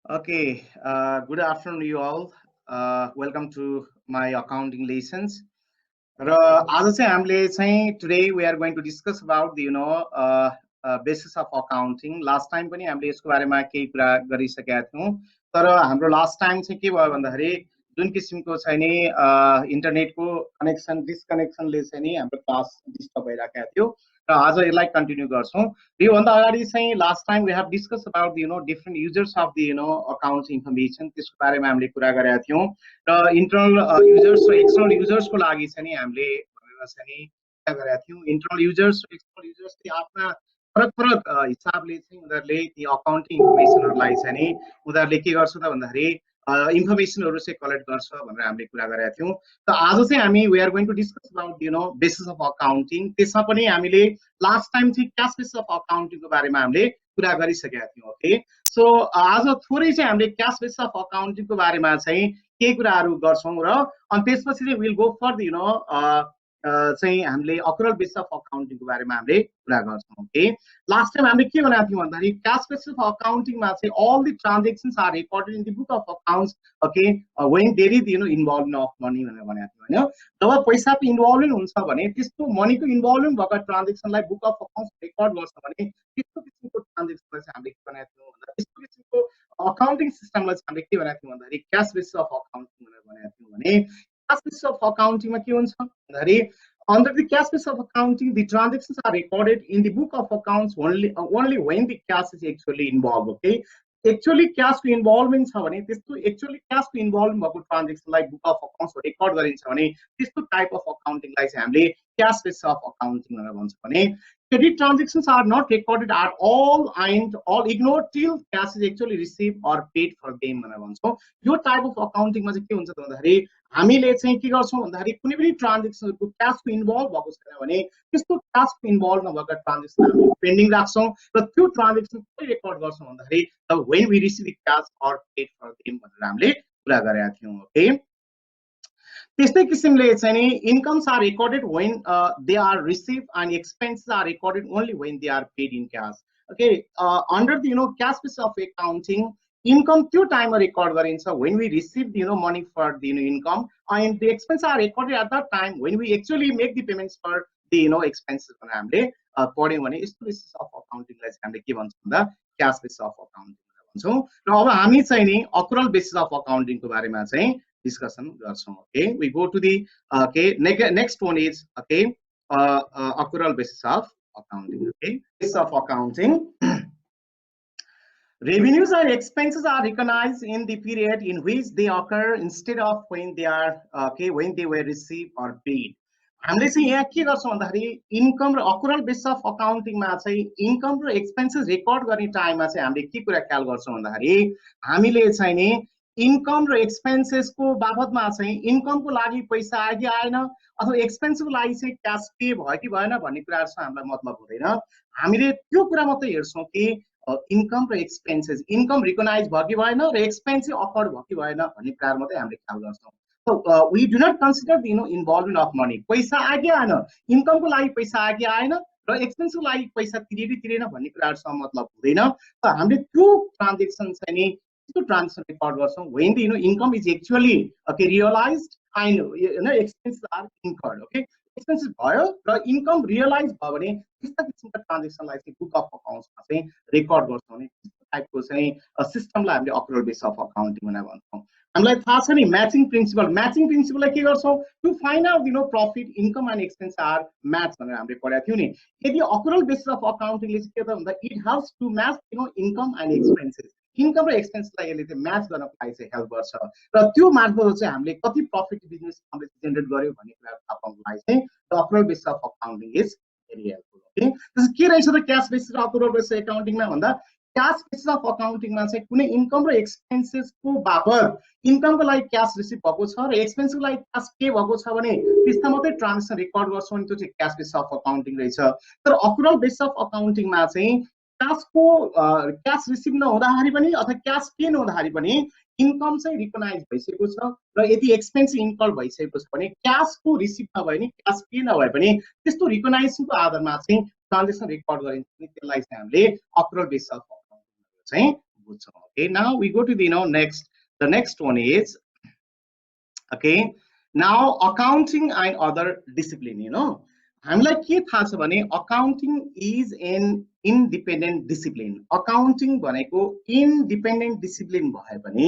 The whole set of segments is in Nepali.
Okay, good afternoon, you all. Welcome to my accounting lessons. र आज चाहिँ हामीले चाहिँ today we are going to discuss about the basis of accounting. Last time पनि हामीले यसको बारेमा केही कुरा गरिसकेका थियौं, तर हाम्रो लास्ट टाइम चाहिँ के भयो भन्दाखेरि जुन किसिमको चाहिँ नि इन्टरनेटको कनेक्सन डिस्कनेक्सनले चाहिँ नि हाम्रो क्लास डिस्टर्ब भइराखेको थियो र आज यसलाई कन्टिन्यू गर्छौं। यो भन्दा अगाडि चाहिँ last time we have discuss about different users of the accounts information, त्यसको बारेमा हामीले कुरा गरेका थियौं र इन्टरनल युजर्स र एक्सटर्नल युजर्सको लागि चाहिँ नि हामीले चाहिँ नि कुरा गरेका थियौं। इन्टरनल युजर्स र एक्सटर्नल युजर्सले आफ्ना फरक फरक हिसाबले चाहिँ उनीहरूले ती अकाउन्टिङ इन्फर्मेसनहरुलाई चाहिँ नि उनीहरूले के गर्छ त भन्दाखेरि इन्फर्मेसनहरु चाहिँ कलेक्ट गर्छ भनेर हामीले कुरा गरेका थियौं। त आज चाहिँ हामी we are going to discuss about basis of accounting. त्यसमा पनि हामीले लास्ट टाइम चाहिँ क्याश बेसिस अफ अकाउन्टिङको बारेमा हामीले कुरा गरिसकेका थियौं। ओके, सो आज थोरै चाहिँ हामीले क्याश बेसिस अफ अकाउन्टिङको बारेमा चाहिँ केही कुराहरू गर्छौं र अनि त्यसपछि चाहिँ विल गो फर चाहिँ हामीले अकुरल बेसिस अफ अकाउन्टिङको बारेमा हामीले कुरा गर्छौं। ओके, लास्ट टाइम हामीले के भनेको थियौं भन्दाखेरि क्याश बेसिस अफ अकाउन्टिङमा चाहिँ all the transactions are recorded in the book of accounts. Okay, when there is involvement of money भनेर भनेको थियौं हैन। जब पैसाको इन्भल्भमेन्ट हुन्छ भने त्यस्तो मनीको इन्भल्भमेन्ट भएको ट्रान्जेक्सनलाई बुक अफ अकाउन्ट्स रेकर्ड गर्छ भने त्यस्तो किसिमको ट्रान्जेक्सनलाई चाहिँ हामीले के भनेको थियौं भन्दा त्यस्तो किसिमको अकाउन्टिङ सिस्टमलाई चाहिँ हामीले के भनेको थियौं भन्दाखेरि क्याश बेसिस अफ अकाउन्टिङ भनेर भनेको थियौं। भने क्याश बेसिस अफ अकाउन्टिङमा के हुन्छ भन्दाखेरि under the cash basis of accounting, the transactions are recorded in the book of accounts only when the cash is actually involved. Okay, actually cash को इन्भल्भमेन्ट छ भने त्यस्तो एक्चुअली cash को इन्भल्भ भएको ट्रान्जेक्सनलाई बुक अफ अकाउन्ट्स रेकर्ड गरिन्छ भने त्यस्तो टाइप अफ अकाउन्टिङलाई चाहिँ हामीले क्याश बेसिस अफ अकाउन्टिङ भनेर भन्छौं। भने credit transactions are not recorded at all and all ignored till cash is actually received or paid for them भनेर भन्छौं। यो टाइप अफ अकाउन्टिङमा चाहिँ के हुन्छ त भन्दाखेरि हामीले चाहिँ के गर्छौं भन्दाखेरि कुनै पनि ट्रान्जेक्सनको क्याशको इन्भल्भ भएको छैन भने त्यस्तो क्याशको इन्भल्भ नभएका ट्रान्जेक्सन हामीले पेन्डिङ राख्छौं र त्यो ट्रान्जेक्सन कसरी रेकर्ड गर्छौं भन्दाखेरि the when we receive the cash or paid for them भनेर हामीले कुरा गरेका थियौं। ओके, त्यस्तै किसिमले चाहिँ नि incomes are recorded when they are receive and expenses are recorded only when they are paid in cash. Okay, under the cash basis of accounting income त्यो टाइममा रेकर्ड गरिन्छ when we receive money for the income, and the expenses are recorded at that time when we actually make the payments for the expenses भनेर हामीले पढ्यौं। भने यस्तो बेसिस अफ अकाउन्टिङलाई चाहिँ हामीले के भन्छौँ भन्दा क्याश बेसिस अफ अकाउन्टिङ भन्छौं। र अब हामी चाहिँ नि अकुरल बेसिस अफ अकाउन्टिङको बारेमा चाहिँ डिस्कसन गर्छौं। Okay, we go to the next one is accrual basis of accounting. Okay, basis of accounting revenues and expenses are recognized in the period in which they occur instead of when they are when they were received or paid. हामीले चाहिँ यहाँ के गर्छौं भन्दाखेरि इन्कम र अकुरल बेसिस अफ अकाउन्टिङमा चाहिँ इन्कम र एक्सपेन्सेस रेकर्ड गर्ने टाइममा चाहिँ हामीले के कुरा ख्याल गर्छौं भन्दाखेरि हामीले चाहिँ नि इन्कम र एक्सपेन्सेसको बाबतमा चाहिँ इन्कमको लागि पैसा आयो कि आएन अथवा एक्सपेन्सको लागि चाहिँ क्याश पे भयो कि भएन भन्ने कुराहरुसँग हामीलाई मतलब हुँदैन। हामीले त्यो कुरा मात्रै हेर्छौं कि इन्कम र एक्सपेन्सेस इन्कम रिकग्नाइज भयो कि भएन र एक्सपेन्स चाहिँ अकर्ड भयो कि भएन भन्ने कुराहरु मात्रै हामीले ख्याल गर्छौं। So we do not consider the involvement of money, पैसा आयो कि आएन, इन्कमको लागि पैसा आयो कि आएन र एक्सपेन्सको लागि पैसा तिरे कि तिरेन भन्ने कुराहरुसँग मतलब हुँदैन। त हामीले त्यो ट्रान्जेक्सन चाहिँ नि त्यो ट्रान्जेक्सन रेकर्ड गर्छौं when the income is actually realized and expenses are incurred. Okay, expenses भयो र इन्कम रियलाइज भयो भने त्यस्ता किसिमका ट्रान्जेक्सनलाई चाहिँ बुक अफ अकाउन्ट्समा चाहिँ रेकर्ड गर्छौं भने त्यस्तो टाइपको चाहिँ सिस्टमलाई हामीले अकुरल बेसिस अफ अकाउन्टिङ भनेर भन्छौं। हामीलाई थाहा छ नि म्याचिङ प्रिन्सिपललाई के गर्छौं to find out profit income and expense are match भनेर हामीले पढाएको थियौं नि। यदि अकुरल बेसिस अफ अकाउन्टिङले चाहिँ के त भन्दा it helps to match income and expenses, income र एक्सपेन्सलाई यसले चाहिँ म्याच गर्नको लागि चाहिँ हेल्प गर्छ र त्यो मार्फत चाहिँ हामीले कति प्रॉफिट बिजनेस हामीले जेनेरेट गर्यो भन्ने कुरा थाहा पाउनको लागि चाहिँ the accrual basis of accounting is very helpful. Okay, त्यसो के रहेछ त क्याश बेसिस र अकुरल बेसिस अकाउन्टिङमा भन्दा क्याश बेसिस अफ अकाउन्टिङमा चाहिँ कुनै इन्कम र एक्सपेन्सेसको बापत इन्कमको लागि क्याश रिसिभ भएको छ र एक्सपेन्सको लागि क्याश पे भएको छ भने त्यसमा मात्रै ट्रान्जेक्सन रेकर्ड गर्छौं नि, त्यो चाहिँ क्याश बेसिस अफ अकाउन्टिङ रहेछ। तर अकुरल बेसिस अफ अकाउन्टिङमा चाहिँ क्याश रिसिभ नहुँदाखेरि पनि अथवा क्याश पे नहुँदाखेरि पनि इन्कम चाहिँ रिकग्नाइज भइसकेको छ र यदि एक्सपेन्स इन्कल भइसकेको छ भने क्याशको रिसिभ नभए नि क्याश पे नभए पनि त्यस्तो रिकग्नाइजेसनको आधारमा चाहिँ ट्रान्जेक्सन रेकर्ड गरिन्छ नि, त्यसलाई चाहिँ हामीले अकुरल बेसिस अफ अकाउन्टिङ चाहिँ बुझ्छौँ okay now we go to the the next one is okay now accounting and other discipline हामीलाई के थाहा छ भने accounting is an independent discipline accounting भनेको इन्डिपेन्डेन्ट डिसिप्लिन भए पनि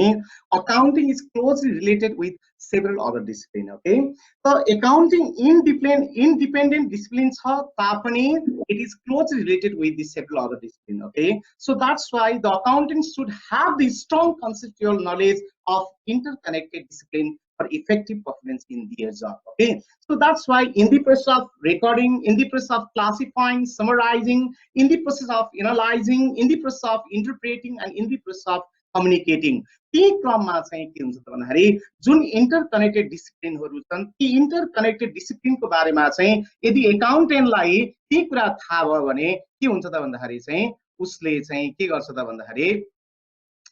accounting is closely related with several other discipline okay त अकाउन्टिङ इन्डिपेन्डेन्ट डिसिप्लिन छ तापनि it is closely related with the several other discipline okay so that's why the accounting should have the strong conceptual knowledge of interconnected discipline for effective performance in their job. Okay, so that's why in the process of recording, in the process of classifying, summarizing, in the process of analyzing, in the process of interpreting, and in the process of communicating, ती क्रममा चाहिँ के हुन्छ त भन्दाखेरि जुन इन्टरकनेक्टेड डिसिप्लिनहरु छन् ती इन्टरकनेक्टेड डिसिप्लिनको बारेमा चाहिँ यदि एकाउन्टेन्टलाई ती कुरा थाहा भयो भने के हुन्छ त भन्दाखेरि चाहिँ उसले चाहिँ के गर्छ त भन्दाखेरि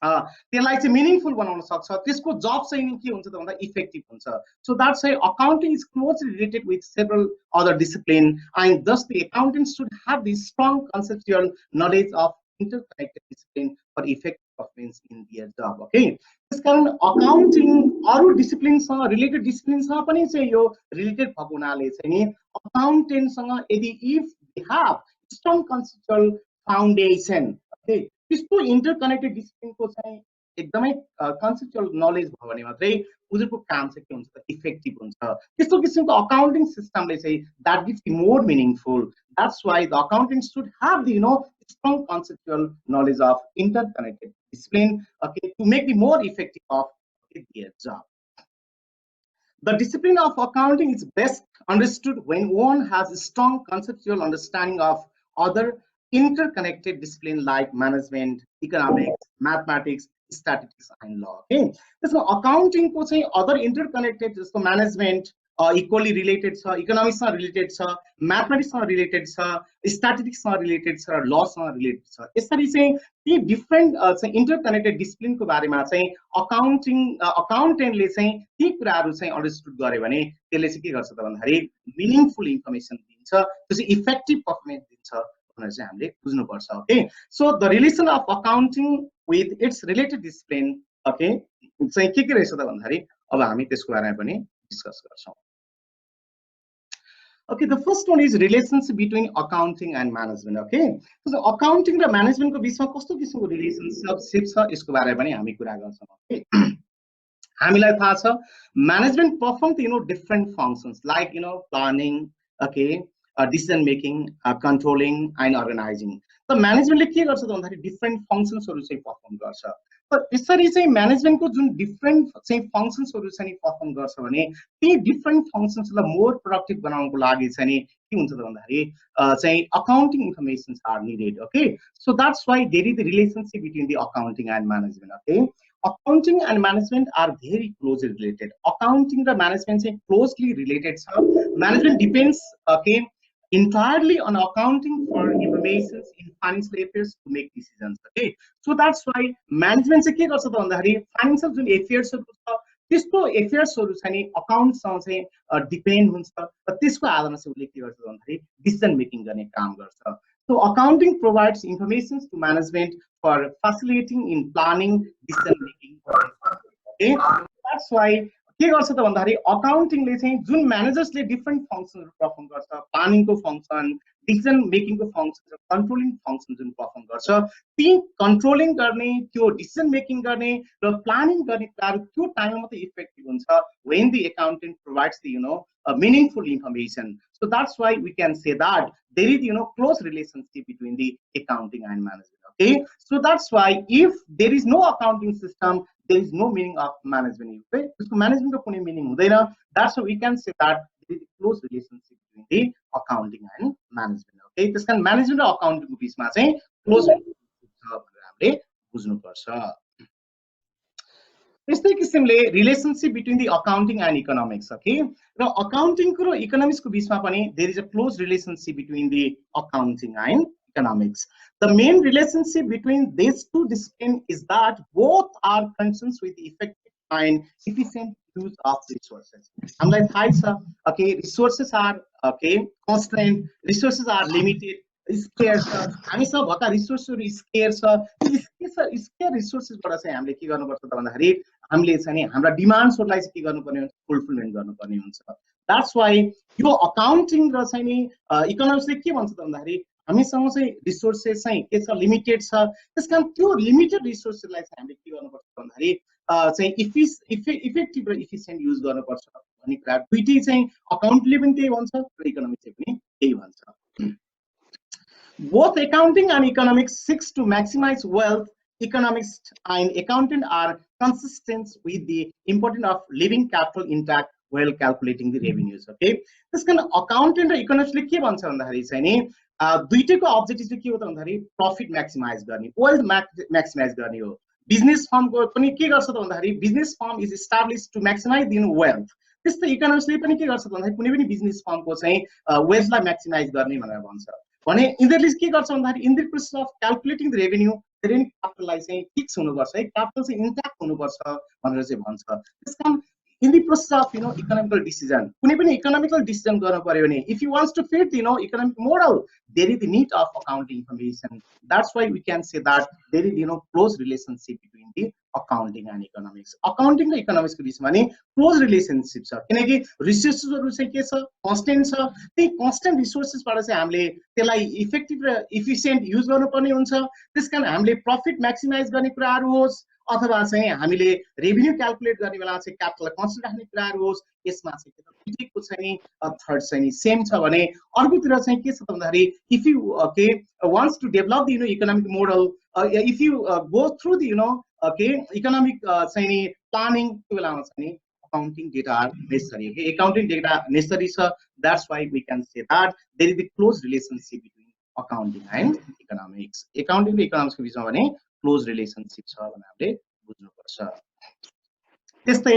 त्यसलाई चाहिँ मिनिङफुल बनाउन सक्छ त्यसको जब चाहिँ के हुन्छ त भन्दा इफेक्टिभ हुन्छ so that's why accounting is closely related with several other discipline and thus the accountant should have the strong conceptual knowledge of interconnected discipline for effective performance in their job okay त्यसकारण अकाउन्टिङ अरु डिसिप्लिनसँग रिलेटेड डिसिप्लिनसँग पनि चाहिँ यो रिलेटेड भएको हुनाले चाहिँ नि अकाउन्टेन्टसँग यदि if they have strong conceptual foundation okay त्यस्तो इन्टरकनेक्टेड डिसिप्लिनको चाहिँ एकदमै कन्सेप्चुअल नलेज भयो भने मात्रै उनीहरुको काम चाहिँ के हुन्छ त इफेक्टिभ हुन्छ त्यस्तो किसिमको अकाउन्टिङ सिस्टमले चाहिँ that gives the more meaningful that's why the accountant should have the strong conceptual knowledge of interconnected discipline okay to make the more effective of their job the discipline of accounting is best understood when one has a strong conceptual understanding of other interconnected discipline like management, economics, mathematics, statistics, and law. Okay, so accounting को चाहिँ other interconnected जस्तो management equally related छ, economics सँग related छ, mathematics सँग related छ, statistics सँग related छ, law सँग related छ. यसरी चाहिँ ती different चाहिँ interconnected discipline को बारेमा चाहिँ accountant ले चाहिँ ती कुराहरु चाहिँ understood गर्यो भने त्यसले चाहिँ के गर्छ त भन्दाखेरि meaningful information दिन्छ, त्यो चाहिँ effective performance दिन्छ. Okay, so the relation of accounting with its related discipline okay चाहिँ के रहेछ त भन्दाखेरि अब हामी त्यसको बारेमा पनि डिस्कस गर्छौं okay the first one is relationship between accounting and management okay so accounting र management को बीचमा कस्तो किसिमको रिलेशनशिप छ यसको बारेमा पनि हामी कुरा गर्छौं okay हामीलाई थाहा छ management perform different functions like planning okay decision making controlling and organizing so management ले के गर्छ त भन्दाखेरि different functions हरु चाहिँ perform गर्छ तर यसरी चाहिँ management को जुन different चाहिँ functions हरु चाहिँ perform गर्छ भने ती different functions लाई more productive बनाउनको लागि चाहिँ के हुन्छ त भन्दाखेरि चाहिँ accounting informations are needed okay so that's why there is the relationship between the accounting and management okay accounting and management are very closely related accounting and management say closely related management depends okay entirely on accounting for information in financial affairs to make decisions okay so that's why management चाहिँ के गर्छ त भन्दाखेरि फाइनान्शियल जुन affairs हरु छ त्यस्तो affairs हरु चाहिँ अकाउन्ट सँग चाहिँ डिपेन्ड हुन्छ र त्यसको आधारमा चाहिँ उले के गर्छ त भन्दाखेरि डिसिजन मेकिङ गर्ने काम गर्छ so accounting provides information to management for facilitating in planning decision making okay that's why के गर्छ त भन्दाखेरि अकाउन्टिङ ले चाहिँ जुन म्यानेजर्स ले डिफरेंट फंक्शनहरु परफर्म गर्छ प्लानिङ को फंक्शन डिसिजन मेकिङ को फंक्शन कन्ट्रोलिङ फंक्शन जुन परफर्म गर्छ ती कन्ट्रोलिङ गर्ने त्यो डिसिजन मेकिङ गर्ने र प्लानिङ गर्ने कुराहरु त्यो टाइममा मात्रै इफेक्टिभ हुन्छ when the accountant provides the a meaningful information so that's why we can say that there is close relationship between the accounting and management okay so that's why if there is no accounting system there is no meaning of management okay so management ko kunai meaning hudaina that's why we can say that there is a close relationship between the accounting and management okay त्यसकारण management र accounting को बीचमा चाहिँ close relationship छ भनेर हामीले बुझ्नु पर्छ त्यस्तै किसिमले relationship between the accounting and economics okay र अकाउन्टिङ को र इकोनोमिक्स को बीचमा पनि there is a close relationship between the accounting and economics the main relationship between these two disciplines is that both are concerned with effective and efficient use of resources हामीलाई थाहा छ okay resources are okay constrained resources are limited square छ, हामीसँग भएका रिसोर्सहरू स्केयर छ। स्केयर रिसोर्सेसबाट चाहिँ हामीले के गर्नुपर्छ त भन्दाखेरि हामीले चाहिँ नि हाम्रा डिमान्ड्सहरूलाई चाहिँ के गर्नुपर्ने हुन्छ, फुलफिलमेन्ट गर्नुपर्ने हुन्छ। द्याट्स वाइ यो अकाउन्टिङ र चाहिँ नि इकोनोमिक्सले के भन्छ त भन्दाखेरि हामीसँग चाहिँ रिसोर्सेस चाहिँ के छ, लिमिटेड छ। त्यसकारण त्यो लिमिटेड रिसोर्सेसलाई चाहिँ हामीले के गर्नुपर्छ भन्दाखेरि चाहिँ इफेक्टिभ र इफिसियन्ट युज गर्नुपर्छ भन्ने कुरा दुईटै चाहिँ अकाउन्टले पनि त्यही भन्छ र इकोनोमिक्सले पनि त्यही भन्छ। Both accounting and economics seeks to maximize wealth. Economists and accountant are consistent with the importance of leaving capital intact while calculating the revenues. Okay, this kind of accountant or economics के भन्छ भन्दाखेरि चाहिँ नि दुईटैको अब्जेक्टिभ चाहिँ के हो त भन्दाखेरि प्रॉफिट मैक्सिमाइज गर्ने, वेल्थ मैक्सिमाइज गर्ने हो। बिजनेस फर्मको पनि के गर्छ त भन्दाखेरि business firm is establish to maximize the wealth. त्यस्तै इकोनोमिक्सले पनि के गर्छ भन्दाखेरि कुनै पनि बिजनेस फर्मको चाहिँ वेल्थलाई मैक्सिमाइज गर्ने भनेर भन्छ। भने यिनीहरूले के गर्छ भन्दाखेरि in the process of calculating the revenue क्यापिटललाई चाहिँ फिक्स हुनुपर्छ है, क्यापिटल चाहिँ इन्ट्याक्ट हुनुपर्छ भनेर चाहिँ भन्छ। त्यसकारण in the process of economical decision, कुनै पनि इकोनोमिकल डिसिजन गर्नु पर्यो भने if you wants to fit economic model, there is the need of accounting information. That's why we can say that there is close relationship between the accounting and economics. Accounting र इकोनोमिक्सको बिचमा नि क्लोज रिलेसनशिप छ, किनकि रिसोर्सेसहरू चाहिँ के छ, कन्स्टेन्ट छ। त्यही कन्स्टेन्ट रिसोर्सेसबाट चाहिँ हामीले त्यसलाई इफेक्टिभ र इफिसियन्ट युज गर्नुपर्ने हुन्छ। त्यसकारण हामीले प्रफिट म्याक्सिमाइज गर्ने कुराहरू होस् अथवा चाहिँ हामीले रेभेन्यू क्याल्कुलेट गर्ने बेला चाहिँ क्यापिटललाई कन्स्टेन्ट राख्ने कुराहरू होस्, यसमा चाहिँ दुईटैको चाहिँ थर्ड चाहिँ सेम छ। भने अर्कोतिर चाहिँ के छ त भन्दाखेरि if you wants to develop the economic model, if you go through the economic चाहिँ नि प्लानिङ, त्यो बेलामा चाहिँ नि accounting data are necessary. Okay, accounting data necessary, sir. That's why we can say that there is a close relationship between accounting and economics. Accounting and economics को बीचमा भने close relationship छ भने हामीले बुझ्नुपर्छ। त्यस्तै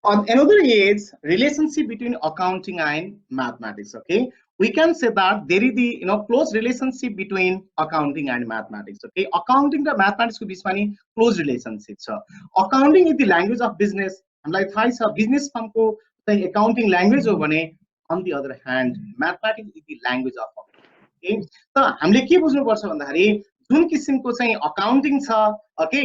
another is relationship between accounting and mathematics. Okay, we can say that there is the close relationship between accounting and mathematics. Okay, accounting र mathematics को बीचमा नि close relationship छ। Accounting is the language of business. हामीलाई थाहै छ बिजनेस फर्मको चाहिँ एकाउन्टिङ ल्याङ्ग्वेज हो भने on the other hand mathematics is the language of accounting. त हामीले के बुझ्नुपर्छ भन्दाखेरि जुन किसिमको चाहिँ अकाउन्टिङ छ, ओके,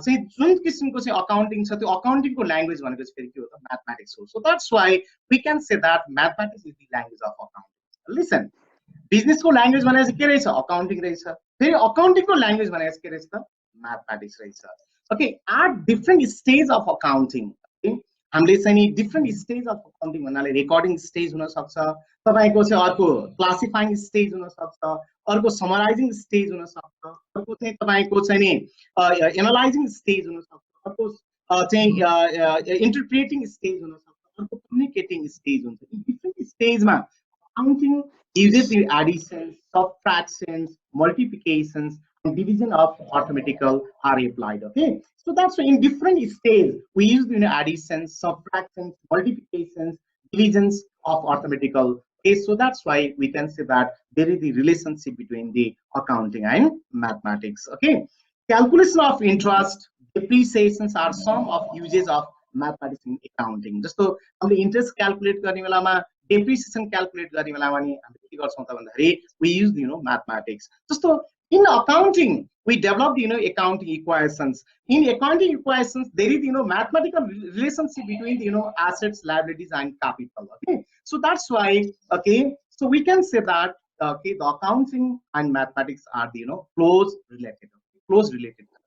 चाहिँ जुन किसिमको चाहिँ अकाउन्टिङ छ त्यो अकाउन्टिङको ल्याङ्ग्वेज भनेको चाहिँ फेरि के हो त म्याथमेटिक्स हो। So that's why we can say that mathematics is the language of accounting. Listen, बिजनेसको ल्याङ्ग्वेज भनेको चाहिँ के रहेछ, अकाउन्टिङ रहेछ। फेरि अकाउन्टिङको ल्याङ्ग्वेज भनेको चाहिँ के रहेछ त म्याथमेटिक्स रहेछ। Okay, at different stage of accounting, हामीले चाहिँ नि डिफरेन्ट स्टेज अफ अकाउन्टिङ भन्नाले रेकर्डिङ स्टेज हुन सक्छ, तपाईको चाहिँ अर्को क्लासिफाइङ स्टेज हुन सक्छ, अर्को समराइजिङ स्टेज हुन सक्छ, अर्को चाहिँ तपाईको चाहिँ नि एनालाइजिङ स्टेज हुन सक्छ, अर्को चाहिँ इन्टरप्रेटिङ स्टेज हुन सक्छ, अर्को कम्युनिकेटिङ स्टेज हुन्छ। डिफरेन्ट स्टेजमा accounting uses the additions, subtractions, multiplications, and division of arithmetical are applied. Okay, so that's why in different stages we use additions, subtractions, multiplications, divisions of arithmetical. Okay, so that's why we can say that there is the relationship between the accounting and mathematics. Okay, calculation of interest, depreciations are some of uses of mathematics in accounting. जस्तो हामीले इन्ट्रेस्ट क्याल्कुलेट गर्ने बेलामा, डेप्रिसिएसन क्याल्कुलेट गर्ने बेलामा नि हामीले के गर्छौं त भन्दाखेरि we use mathematics. जस्तो in accounting we develop accounting equations. In accounting equations there is mathematical relationship between assets, liabilities and capital. Okay, so that's why, okay, so we can say that okay, the accounting and mathematics are the close related.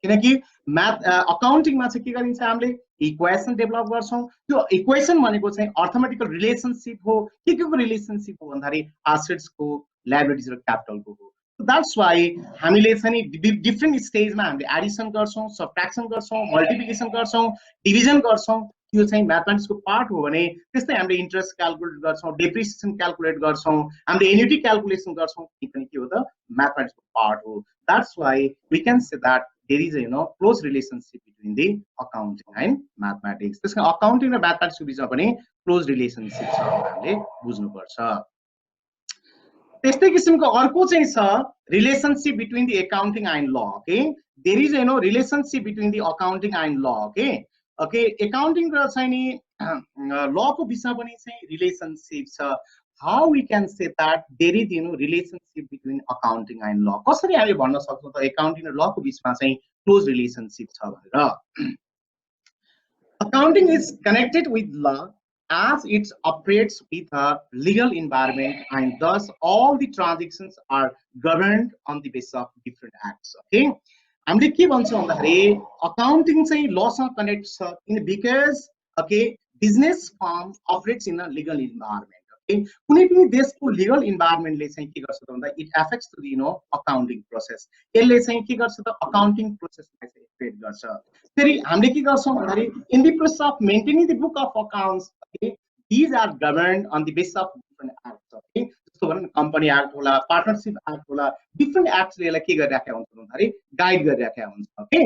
किनकि म्याथ अकाउन्टिङमा चाहिँ के गरिन्छ, हामीले इक्वेसन डेभलप गर्छौं। त्यो इक्वेसन भनेको चाहिँ अर्थमेटिकल रिलेशनशिप हो। के को रिलेशनशिप हो भन्दाखेरि एसेट्सको, लायबिलिटीज र क्यापिटलको हो। द्याट्स वाइ हामीले चाहिँ डिफरेन्ट स्टेजमा हामीले एडिसन गर्छौं, सबट्र्याक्सन गर्छौं, मल्टिप्लिकेसन गर्छौं, डिभिजन गर्छौं। त्यो चाहिँ म्याथमेटिक्सको पार्ट हो भने त्यस्तै हामीले इन्ट्रेस्ट क्याल्कुलेट गर्छौं, डेप्रिसिएसन क्याल्कुलेट गर्छौं, हामीले एन्युटी क्याल्कुलेसन गर्छौं। यो पनि के हो त म्याथमेटिक्सको पार्ट हो। That's why we can say that there is a close relationship between the accounting and mathematics. त्यसको अकाउन्टिङ र म्याथमेटिक्सको बीचमा पनि क्लोज रिलेशनशिप छ हामीले बुझ्नुपर्छ। त्यस्तै किसिमको अर्को चाहिँ छ relationship between the accounting and law. Okay, there is relationship between the accounting and law. Okay, okay, accounting र चाहिँ नि ल को बीचमा पनि चाहिँ रिलेशनशिप छ। how we can say that there is relationship between accounting and law. कसरी हामी भन्न सक्छौं त accounting र law को बीचमा चाहिँ close relationship छ भनेर. Accounting is connected with law as it operates with a legal environment, and thus all the transactions are governed on the basis of different acts. Okay, हामीले के भन्छौं भन्दाखेरि accounting चाहिँ law सँग connect छ because okay business firm operates in a legal environment. Okay, कुनै पनि देशको legal environment ले चाहिँ के गर्छ त भन्दा it affects to the accounting process. यसले चाहिँ के गर्छ त accounting process लाई चाहिँ affect गर्छ. फेरि हामीले के गर्छौं भन्दाखेरि in the process of maintaining the book of accounts, okay, these are governed on the basis of different acts. Okay, जस्तो भनौं company act होला, partnership act होला, different acts ले यसलाई के गरिराखेका हुन्छ भन्दाखेरि गाइड गरिराखेका हुन्छ. Okay,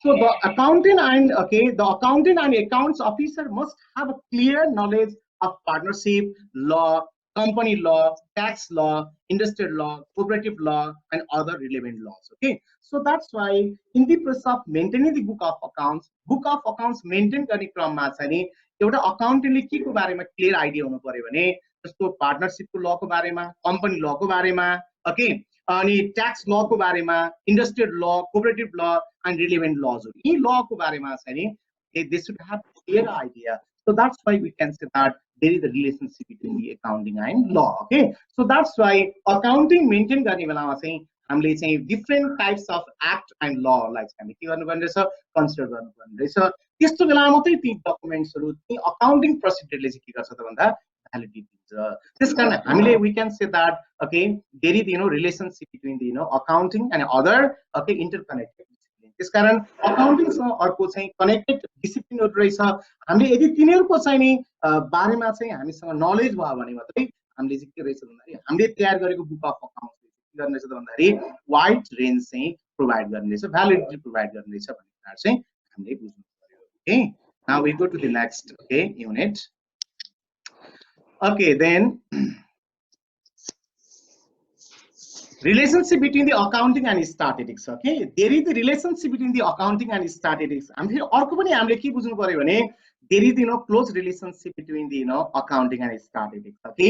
so the accountant and accounts officer must have a clear knowledge of partnership law, company law, tax law, industrial law, cooperative law, and other relevant laws. Okay, so that's why in the process of maintaining the book of accounts maintain गर्ने क्रममा चाहिँ नि एउटा अकाउन्टेन्टले के को बारेमा क्लियर आइडिया हुनु पर्यो भने जस्तो पार्टनरशिप को लको बारेमा, कंपनी लॉ को बारेमा, ओके, अनि ट्याक्स लॉ को बारेमा, industrial law, cooperative law and relevant laws हो यी लॉ को बारेमा चाहिँ नि they should have clear idea. So that's why we can say that there is a relationship between the accounting and law. Okay, so that's why accounting maintain गर्ने बेलामा चाहिँ हामीले चाहिँ different types of act and law लाई चाहिँ हामी के गर्नुपर्ने रहेछ कन्सिडर गर्नुपर्ने रहेछ. त्यस्तो बेलामा मात्रै ती डकुमेन्ट्सहरु ती अकाउन्टिङ प्रोसिडरले चाहिँ के गर्छ त भन्दा भ्यालिडिटी दिन्छ. त्यसकारण हामीले we can say that okay there is relationship between the accounting and other okay interconnected. त्यसकारण अकाउन्टिङ सँग अर्को चाहिँ कनेक्टेड डिसिप्लिनहरु रहेछ. हामीले यदि तिनीहरुको चाहिँ नि बारेमा चाहिँ हामीसँग नलेज भयो भने मात्रै हामीले चाहिँ के रहेछ भन्दाखेरि हामीले तयार गरेको बुक अफ अकाउन्ट्स के गर्ने रहेछ त भन्दाखेरि वाइड रेन्ज चाहिँ प्रोवाइड गर्ने रहेछ, भ्यालिडिटी प्रोवाइड गर्ने रहेछ भन्ने कुरा चाहिँ हामीले बुझ्नु पर्यो. Okay, now we go to the next okay unit. Okay, then relationship between the accounting and statistics. Okay, there is the relationship between the accounting and statistics. And here अर्को पनि हामीले के बुझ्नु पर्यो भने there is close relationship between the accounting and statistics. Okay,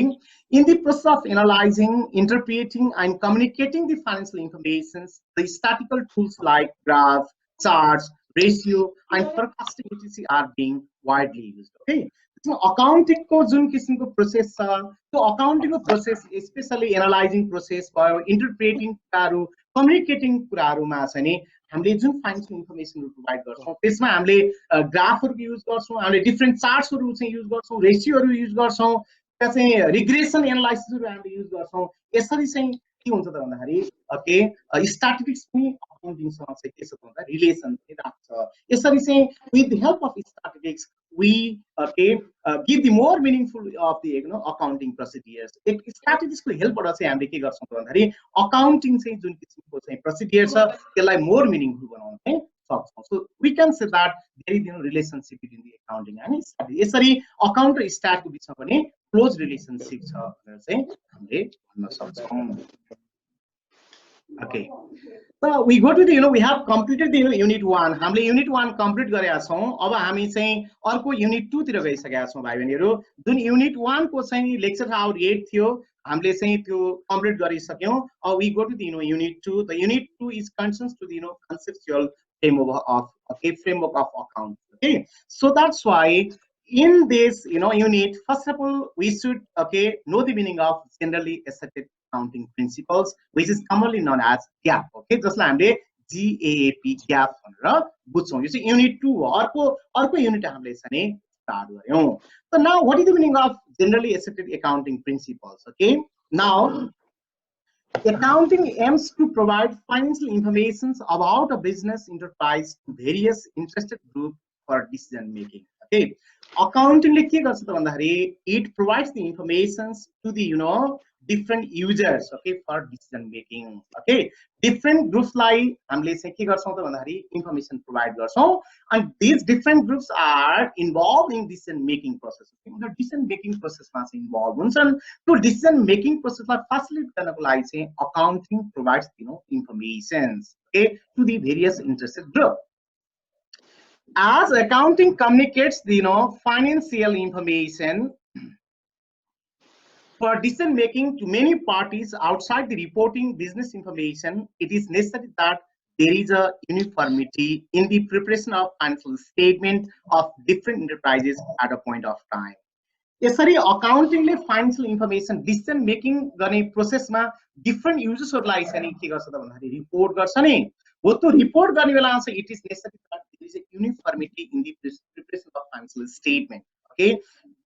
in the process of analyzing, interpreting, and communicating the financial information, the statistical tools like graph, charts, ratio, and forecasting etc. are being widely used. Okay. Accounting को जुन किसिमको प्रोसेस छ त्यो अकाउन्टिङ को प्रोसेस स्पेशली एनालाइजिङ प्रोसेस भयो, इन्टरप्रेटिङ कुराहरु, कम्युनिकेटिङ कुराहरुमा चाहिँ नि हामीले जुन फाइनान्शियल इन्फर्मेसन प्रोवाइड गर्छौं त्यसमा हामीले ग्राफहरु युज गर्छौं, हामीले डिफरेंट चार्ट्सहरु चाहिँ युज गर्छौं, रेशियोहरु युज गर्छौं, त्यहाँ चाहिँ रिग्रेसन एनालाइसिसहरु हामीले युज गर्छौं. यसरी चाहिँ के हुन्छ त भन्दाखेरि ओके स्ट्याटिस्टिक्स पनि अकाउन्टिङसँग चाहिँ के छ भन्दा रिलेसन चाहिँ राख्छ. यसरी चाहिँ with the help of statistics we give the more meaningful of the accounting procedures. एक statistics को help बाट चाहिँ हामीले के गर्छौं त भन्दाखेरि अकाउन्टिङ चाहिँ जुन किसिमको चाहिँ प्रोसिडियर छ त्यसलाई मोर मिनिङफुल बनाउन चाहिँ सक्छौं. So we can say that there is relationship between the accounting and statistics. यसरी अकाउन्ट र स्ट्याट को बीचमा पनि क्लोज रिलेशनशिप छ भनेर चाहिँ हामीले भन्न सक्छौं. Okay, so we go to the we have completed the unit 1. हामीले unit 1 कम्प्लिट गरेका छौं. अब हामी चाहिँ अर्को unit 2 तिर गइसकेका छौं भाइ बहिनीहरु. जुन unit 1 को चाहिँ लेक्चर आउट 8 थियो हामीले चाहिँ त्यो कम्प्लिट गरिसक्यौं. अब we go to the unit 2. The unit 2 is concerns to the conceptual framework of account. Okay, so that's why in this unit first of all we should know the meaning of generally accepted accounting principles, which is commonly known as GAAP. Okay, जसलाई हामीले GAAP GAAP भनेर बुझ्छौं. यो चाहिँ unit 2 हो. अर्को unit हामीले चाहिँ start गर्यौं. So now what is the meaning of generally accepted accounting principles? Okay, now accounting aims to provide financial information about a business enterprise to various interested groups for decision making. Okay, accounting ले के गर्छ त भन्दाखेरि it provides the information to the different users okay for decision making. Okay, different groups लाई हामीले चाहिँ के गर्छौं त भन्दाखेरि information provide गर्छौं, and these different groups are involved in decision making process. The decision making process मा चाहिँ involved हुन्छन्. त्यो decision making process लाई facilitate गर्नको लागि चाहिँ accounting provides information okay to the various interested group. As accounting communicates the financial information for decision making to many parties outside the reporting business information, it is necessary that there is a uniformity in the preparation of financial statement of different enterprises at a point of time. यसरी अकाउन्टिङले फाइनान्शियल इन्फर्मेसन डिसिजन मेकिङ गर्ने प्रोसेसमा डिफरेन्ट युजर्सहरूलाई चाहिँ के गर्छ त भन्दाखेरि रिपोर्ट गर्छ नि हो त्यो रिपोर्ट गर्ने बेलामा चाहिँ it is necessary that there is a uniformity in the preparation of financial statement okay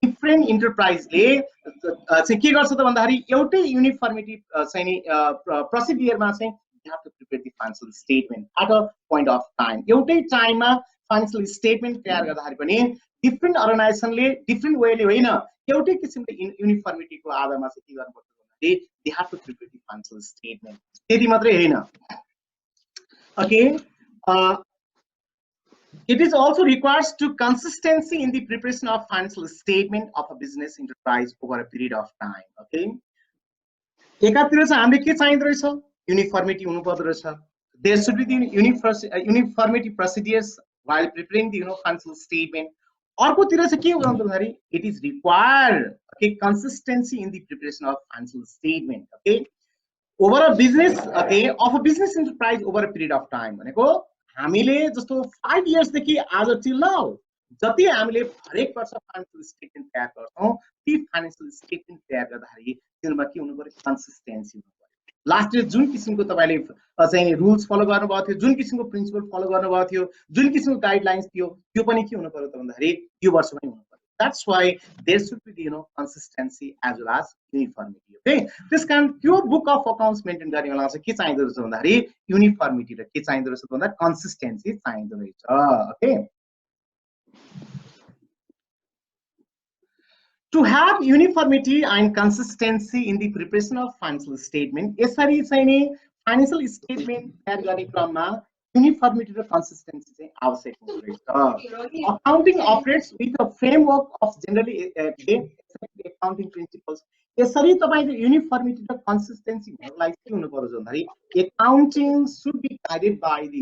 different इन्टरप्राइजले चाहिँ के गर्छ त भन्दाखेरि एउटै युनिफर्मिटी चाहिँ नि प्रोसिडियरमा चाहिँ you have to prepare the financial statement at a point of time एउटै टाइममा फाइनान्शियल स्टेटमेन्ट तयार गर्दाखेरि पनि डिफरेन्ट अर्गनाइजेसनले डिफरेन्ट वेले होइन एउटै किसिमले युनिफर्मिटीको आधारमा चाहिँ के गर्नुपर्छ भन्दाखेरि they have to prepare the financial statement त्यति मात्रै होइन okay it is also requires to consistency in the preparation of financial statement of a business enterprise over a period of time okay एकातिर चाहिँ हामीले के चाहिँदो रहेछ uniformity हुनु पर्दो रहेछ there should be the uniformity procedures while preparing the financial statement अर्कोतिर चाहिँ के गर्नु भन्दाखेरि it is required okay consistency in the preparation of financial statement okay over a business okay of a business enterprise over a period of time भनेको हामीले जस्तो 5 years देखि आज till now जति हामीले हरेक वर्ष फाइनान्शियल स्टेटमेन्ट तयार गर्छौं ती फाइनान्शियल स्टेटमेन्ट तयार गर्दाखेरि त्यसमा के हुनु पर्यो कन्सिस्टेन्सी हुनु पर्यो लास्ट इयर जुन किसिमको तपाईले चाहिँ रुल्स फलो गर्नुभएको थियो जुन किसिमको प्रिन्सिपल फलो गर्नुभएको थियो जुन किसिमको गाइडलाइन्स थियो त्यो पनि के हुनु पर्यो त भन्दाखेरि यो वर्ष पनि हुनु पर्यो that's why there should be consistency as well as uniformity okay त्यसकारण त्यो बुक अफ अकाउन्ट्स मेन्टेन गर्ने बेलामा चाहिँ के चाहिँदो रहेछ भन्दाखेरि युनिफर्मिटी र के चाहिँदो रहेछ भन्दा कन्सिस्टेन्सी चाहिँदो रहेछ okay to have uniformity and consistency in the preparation of financial statement यसरी चाहिँ नि फाइनान्शियल स्टेटमेन्ट तयार गर्ने क्रममा uniformity र consistency चाहिँ आवश्यक हुन्छ accounting operates with a framework of generally accepted accounting principles यसरी तपाईको युनिफर्मिटी र कन्सिस्टेन्सी हुनलाई के हुनु पर्छ भन्दाखेरि accounting should be guided by the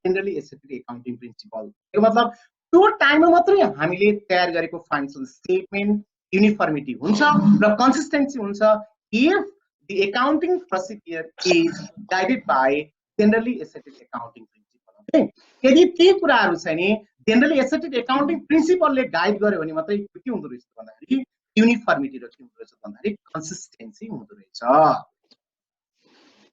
generally accepted accounting principle यो मतलब त्यो टाइममा मात्रै हामीले तयार गरेको फाइनान्शियल स्टेटमेन्ट युनिफर्मिटी हुन्छ र कन्सिस्टेन्सी हुन्छ if the accounting procedure is guided by generally accepted accounting principle okay यदि ती कुराहरु चाहिँ नि generally accepted accounting principle ले गाइड गर्यो भने मात्रै के हुँदो रहेछ भन्दाखेरि युनिफर्मिटी र के हुँदो रहेछ भन्दाखेरि कन्सिस्टेन्सी हुँदो रहेछ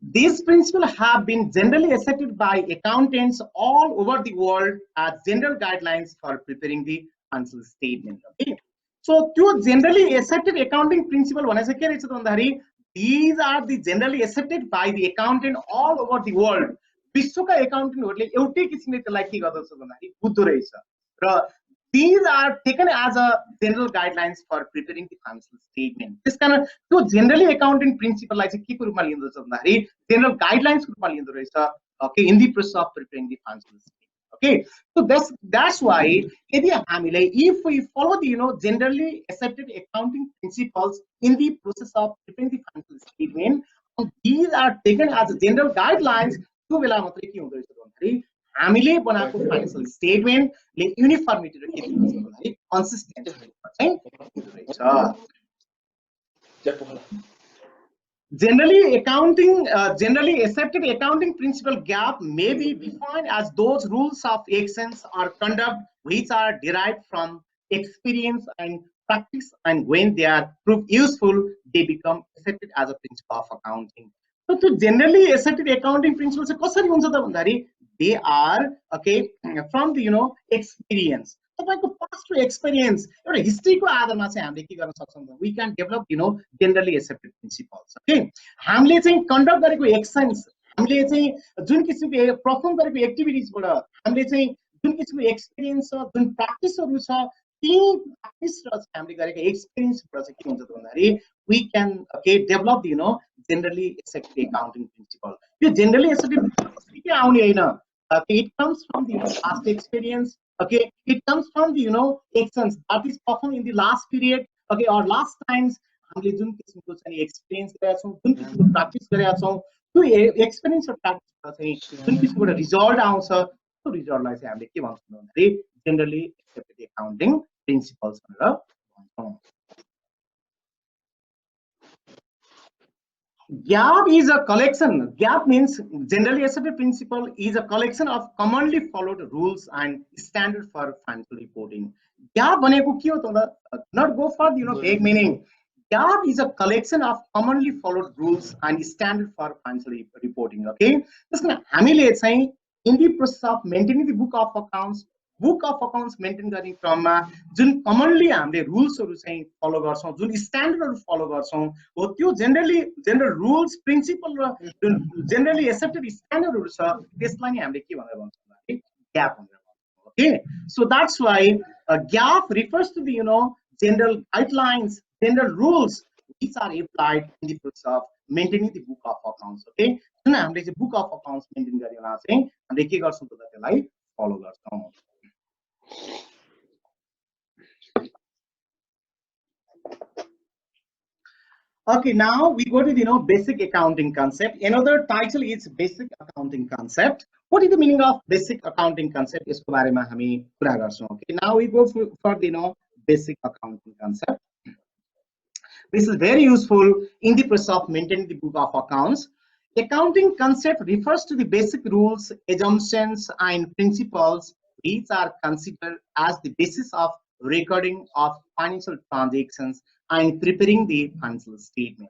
These principles have been generally accepted by accountants all over the world as general guidelines for preparing the financial statement. Okay, so to generally accepted accounting principle भने चाहिँ के रहेछ भन्दाखेरि these are the generally accepted by the accountant all over the world. विश्वका एकाउन्टेन्टहरुले एउटै किसिमले त्यसलाई के गर्दछ भन्दाखेरि बुझ्दो रहेछ र these are taken as a general guidelines for preparing the financial statement. This kind of so generally accounting principle like के को रूपमा लिँदो छ भन्दाखेरि general guidelines को रूपमा लिँदो रहेछ okay in the process of preparing the financial statement okay so that's why यदि हामीले if we follow the generally accepted accounting principles in the process of preparing the financial statement and these are taken as general guidelines त्यो बेला मात्रै के हुँदो रहेछ भन्दाखेरि हामीले बनाएको फाइनान्शियल स्टेटमेन्ट ले युनिफर्मिटी र के दिन्छ भन्दाखेरि कन्सिस्टेन्सी चाहिँ हुँदो रहेछ generally accepted accounting principle gap may be defined as those rules of actions or conduct which are derived from experience and practice and when they are proved useful they become accepted as a principle of accounting so to generally accepted accounting principles कसरी हुन्छ त भन्दाखेरि they are okay from the experience तपाईको past experience एउटा हिस्ट्री को आधारमा चाहिँ हामीले के गर्न सक्छौं we can develop generally accepted principles okay हामीले चाहिँ कन्डक्ट गरेको एक्सन्स हामीले चाहिँ जुन किसिमको परफर्म गरेको एक्टिभिटीज बाट हामीले चाहिँ जुन किसिमको एक्सपिरियन्स छ जुन प्र्याक्टिसहरु छ ती प्र्याक्टिस र हामीले गरेको एक्सपिरियन्स बाट चाहिँ के हुन्छ त भन्दाखेरि we can okay develop generally accepted accounting principle यो generally accepted principle के आउने हैन okay it comes from the past experience okay it comes from the actions that is performed in the last period okay or last times हामीले जुन किसिमको चाहिँ एक्सपिरियन्स गरेका छौं जुन किसिमको प्र्याक्टिस गरेका छौं त्यो एक्सपिरियन्स र प्र्याक्टिसबाट चाहिँ जुन किसिमको रिजल्ट आउँछ त्यो रिजल्टलाई चाहिँ हामीले के भन्छौं भन्दाखेरि जनरली एक्सेप्टेड एकाउन्टिङ प्रिन्सिपल्स भनेर भन्छौं GAP is a collection. GAP means generally accepted principle is a collection of commonly followed rules and standard for financial reporting. GAP भनेको के हो त? Not go for vague meaning. GAP is a collection of commonly followed rules and standard for financial reporting. Okay. त्यसमा हामीले चाहिँ in the process of maintaining the book of accounts maintain गर्ने क्रममा जुन कमनली हामीले रुल्सहरु चाहिँ फलो गर्छौं, जुन स्ट्यान्डर्डहरु फलो गर्छौं हो, त्यो जनरल रुल्स प्रिन्सिपल र जुन जनरली एक्सेप्टेड स्ट्यान्डर्डहरु छ त्यसलाई नै हामीले के भनेर भन्छौँ भने ग्याप भनेर भन्छौँ. Okay, so that's why GAAP refers to the general guidelines, general rules which are applied in the process of maintaining the book of accounts. Okay, जुन हामीले चाहिँ book of accounts मेन्टेन गरेमा चाहिँ हामीले के गर्छौं त त्यसलाई फलो गर्छौं. Okay, now we go to the basic accounting concept. Another title is basic accounting concept. What is the meaning of basic accounting concept? इसको बारेमा हामी कुरा गर्छौं. Okay, now we go for the basic accounting concept. This is very useful in the process of maintaining the book of accounts. Accounting concept refers to the basic rules, assumptions, and principles which are considered as the basis of recording of financial transactions and preparing the financial statement.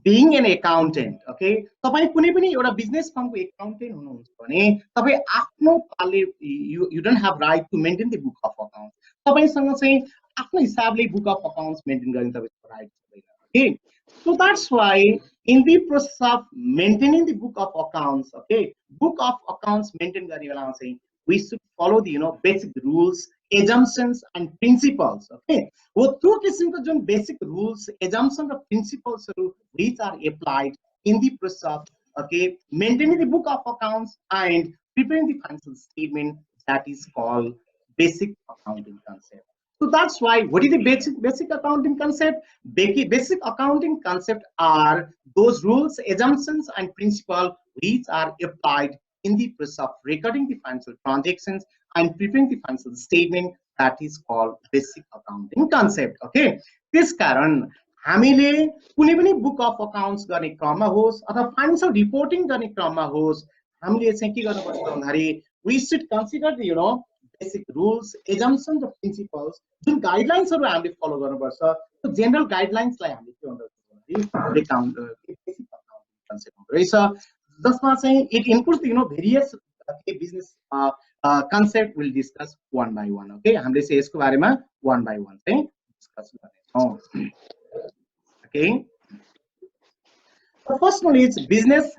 Being an accountant, okay, तपाईं कुनै पनि एउटा बिजनेस फर्मको accountant हुनुहुन्छ भने तपाईं आफ्नो पाले you don't have right to maintain the book of accounts. तपाईंसँग चाहिँ आफ्नो हिसाबले book of accounts maintain गर्ने तपाईको right छैन. Okay, so that's why in the process of maintaining the book of accounts, okay, book of accounts maintain गर्ने बेलामा चाहिँ we should follow the basic rules, assumptions and principles. Okay, वो त्यो किसिमको जुन basic rules, assumptions र principles which are applied in the process of maintaining the book of accounts and preparing the financial statement, that is called basic accounting concept. So that's why what is the basic accounting concept? Basic accounting concept are those rules, assumptions and principles which are applied in the process of recording the financial transactions and preparing the financial statement, that is called basic accounting concept. Okay, this कारण हामीले कुनै पनि book of accounts गर्ने क्रममा होस् अथवा financial reporting गर्ने क्रममा होस्, हामीले चाहिँ के गर्नुपर्छ भन्दाखेरि we should consider the basic rules, assumptions, principles, जुन गाइडलाइन्सहरु हामीले फलो गर्नुपर्छ. त्यो जनरल गाइडलाइन्सलाई हामीले के भन्छ भन्दाखेरि basic accounting concept रहेछ, जसमा चाहिँ it includes various business concept will discuss one by one. Okay, हामीले चाहिँ यसको बारेमा one by one चाहिँ डिस्कस गर्नेछौं. Okay, the first one is business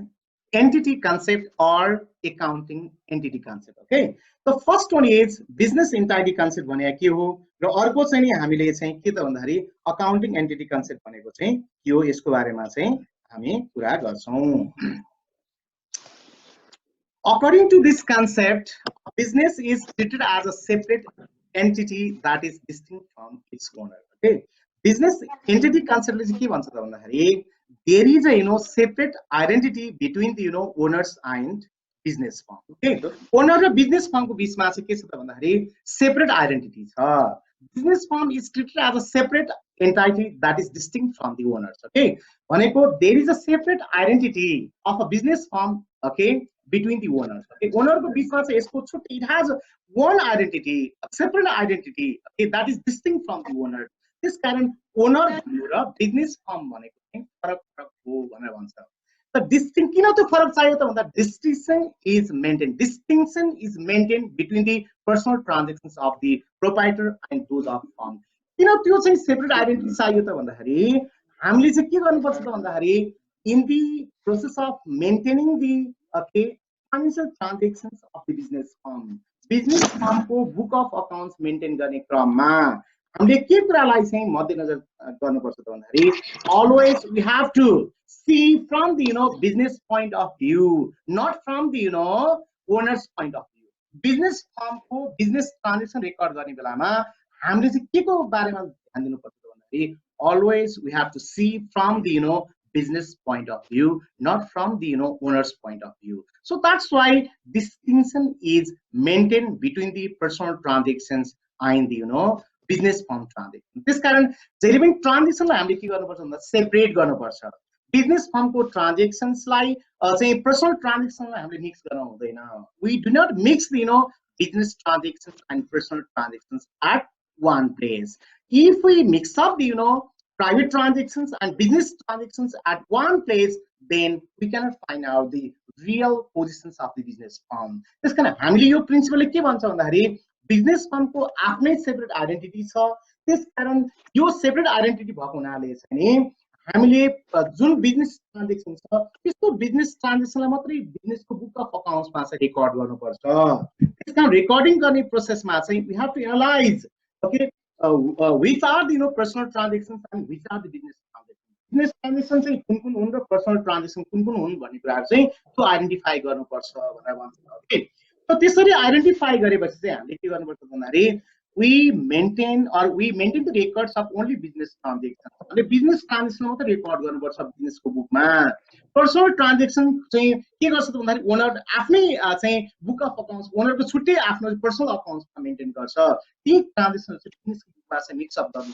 entity concept or accounting entity concept. Okay, the first one is business entity concept भनेको के हो र अर्को चाहिँ नि हामीले चाहिँ के त भन्दाखेरि accounting entity concept भनेको चाहिँ के हो, यसको बारेमा चाहिँ हामी कुरा गर्छौं. According to this concept, business is treated as a separate entity that is distinct from its owner. Okay, business entity concept ले चाहिँ के भन्छ त भन्दाखेरि there is a separate identity between the owners and business firm. Okay, owner र business firm को बीचमा चाहिँ के छ त भन्दाखेरि separate identity छ. Business firm is treated as a separate entity that is distinct from the owners. Okay, भनेको there is a separate identity of a business firm, okay, between the owners. Okay, owner को बीचमा चाहिँ यसको छुट्टै, it has one identity, a separate identity, okay, that is distinct from the owner. त्यस कारण ओनर र बिजनेस फर्म भनेको चाहिँ फरक फरक हो भनेर भन्छ. त डिस्टिंक्ट किन त्यो फरक चाहियो त भन्दा distinction is maintained between the personal transactions of the proprietor and those of firm. किन त्यो चाहिँ सेपरेट आइडेन्टिटी चाहियो त भन्दाखेरि हामीले चाहिँ के गर्नुपर्छ त भन्दाखेरि in the process of maintaining the financial transactions of the business firm को book of accounts maintain गर्ने क्रममा हामीले के कुरालाई चाहिँ मध्यनजर गर्नुपर्छ त भन्दाखेरि always we have to see from the business point of view, not from the owner's point of view. business firm को business transaction record गर्ने बेलामा हामीले चाहिँ के को बारेमा ध्यान दिनुपर्छ त भन्दाखेरि always we have to see from the business point of view, not from the owner's point of view. So that's why distinction is maintained between the personal transactions and the business firm transaction. त्यस कारण जहिले पनि ट्रान्जेक्सनलाई हामीले के गर्नुपर्छ भन्दा सेपरेट गर्नुपर्छ. बिजनेस फर्मको ट्रान्जेक्सन्सलाई चाहिँ पर्सनल ट्रान्जेक्सनलाई हामीले मिक्स गर्न हुँदैन. We do not mix business transactions and personal transactions at one place. If we mix up the private transactions and business transactions at one place, then we cannot find out the real positions of the business firm. This kind of हामीले यो प्रिन्सिपलले के भन्छ भन्दाखेरि बिजनेस फर्मको आफ्नै सेपरेट आइडेन्टिटी छ. त्यसकारण यो सेपरेट आइडेन्टिटी भएको हुनाले चाहिँ हामीले जुन बिजनेस ट्रान्जेक्सन छ त्यस्तो बिजनेस ट्रान्जेक्सनलाई मात्रै बिजनेसको बुक अफ अकाउन्ट्समा चाहिँ रेकर्ड गर्नुपर्छ. त्यसकारण रेकर्डिङ गर्ने प्रोसेसमा चाहिँ we have to analyse okay which are the personal transactions and which are the business transactions. Business transactions चाहिँ कुन कुन हुन् र पर्सनल ट्रान्जेक्सन कुन कुन हुन् भन्ने कुराहरु चाहिँ त्यो आइडेन्टिफाई गर्नुपर्छ भनेर भन्छ. ओके सो त्यसरी आइडेन्टिफाई गरेपछि चाहिँ हामीले के गर्नुपर्छ भन्दाखेरि we maintain the records of only business transactions. अनि बिजनेस ट्रान्जेक्सन मात्र रेकर्ड गर्नुपर्छ बिजनेसको बुकमा. पर्सनल ट्रान्जेक्सन चाहिँ के गर्छ त भन्दाखेरि ओनर आफ्नै चाहिँ बुक अफ अकाउन्ट्स ओनरको छुट्टै आफ्नो पर्सनल अकाउन्ट्समा मेन्टेन गर्छ. ती ट्रान्जेक्सन चाहिँ बिजनेसको बुकमा चाहिँ मिक्स अप गर्नु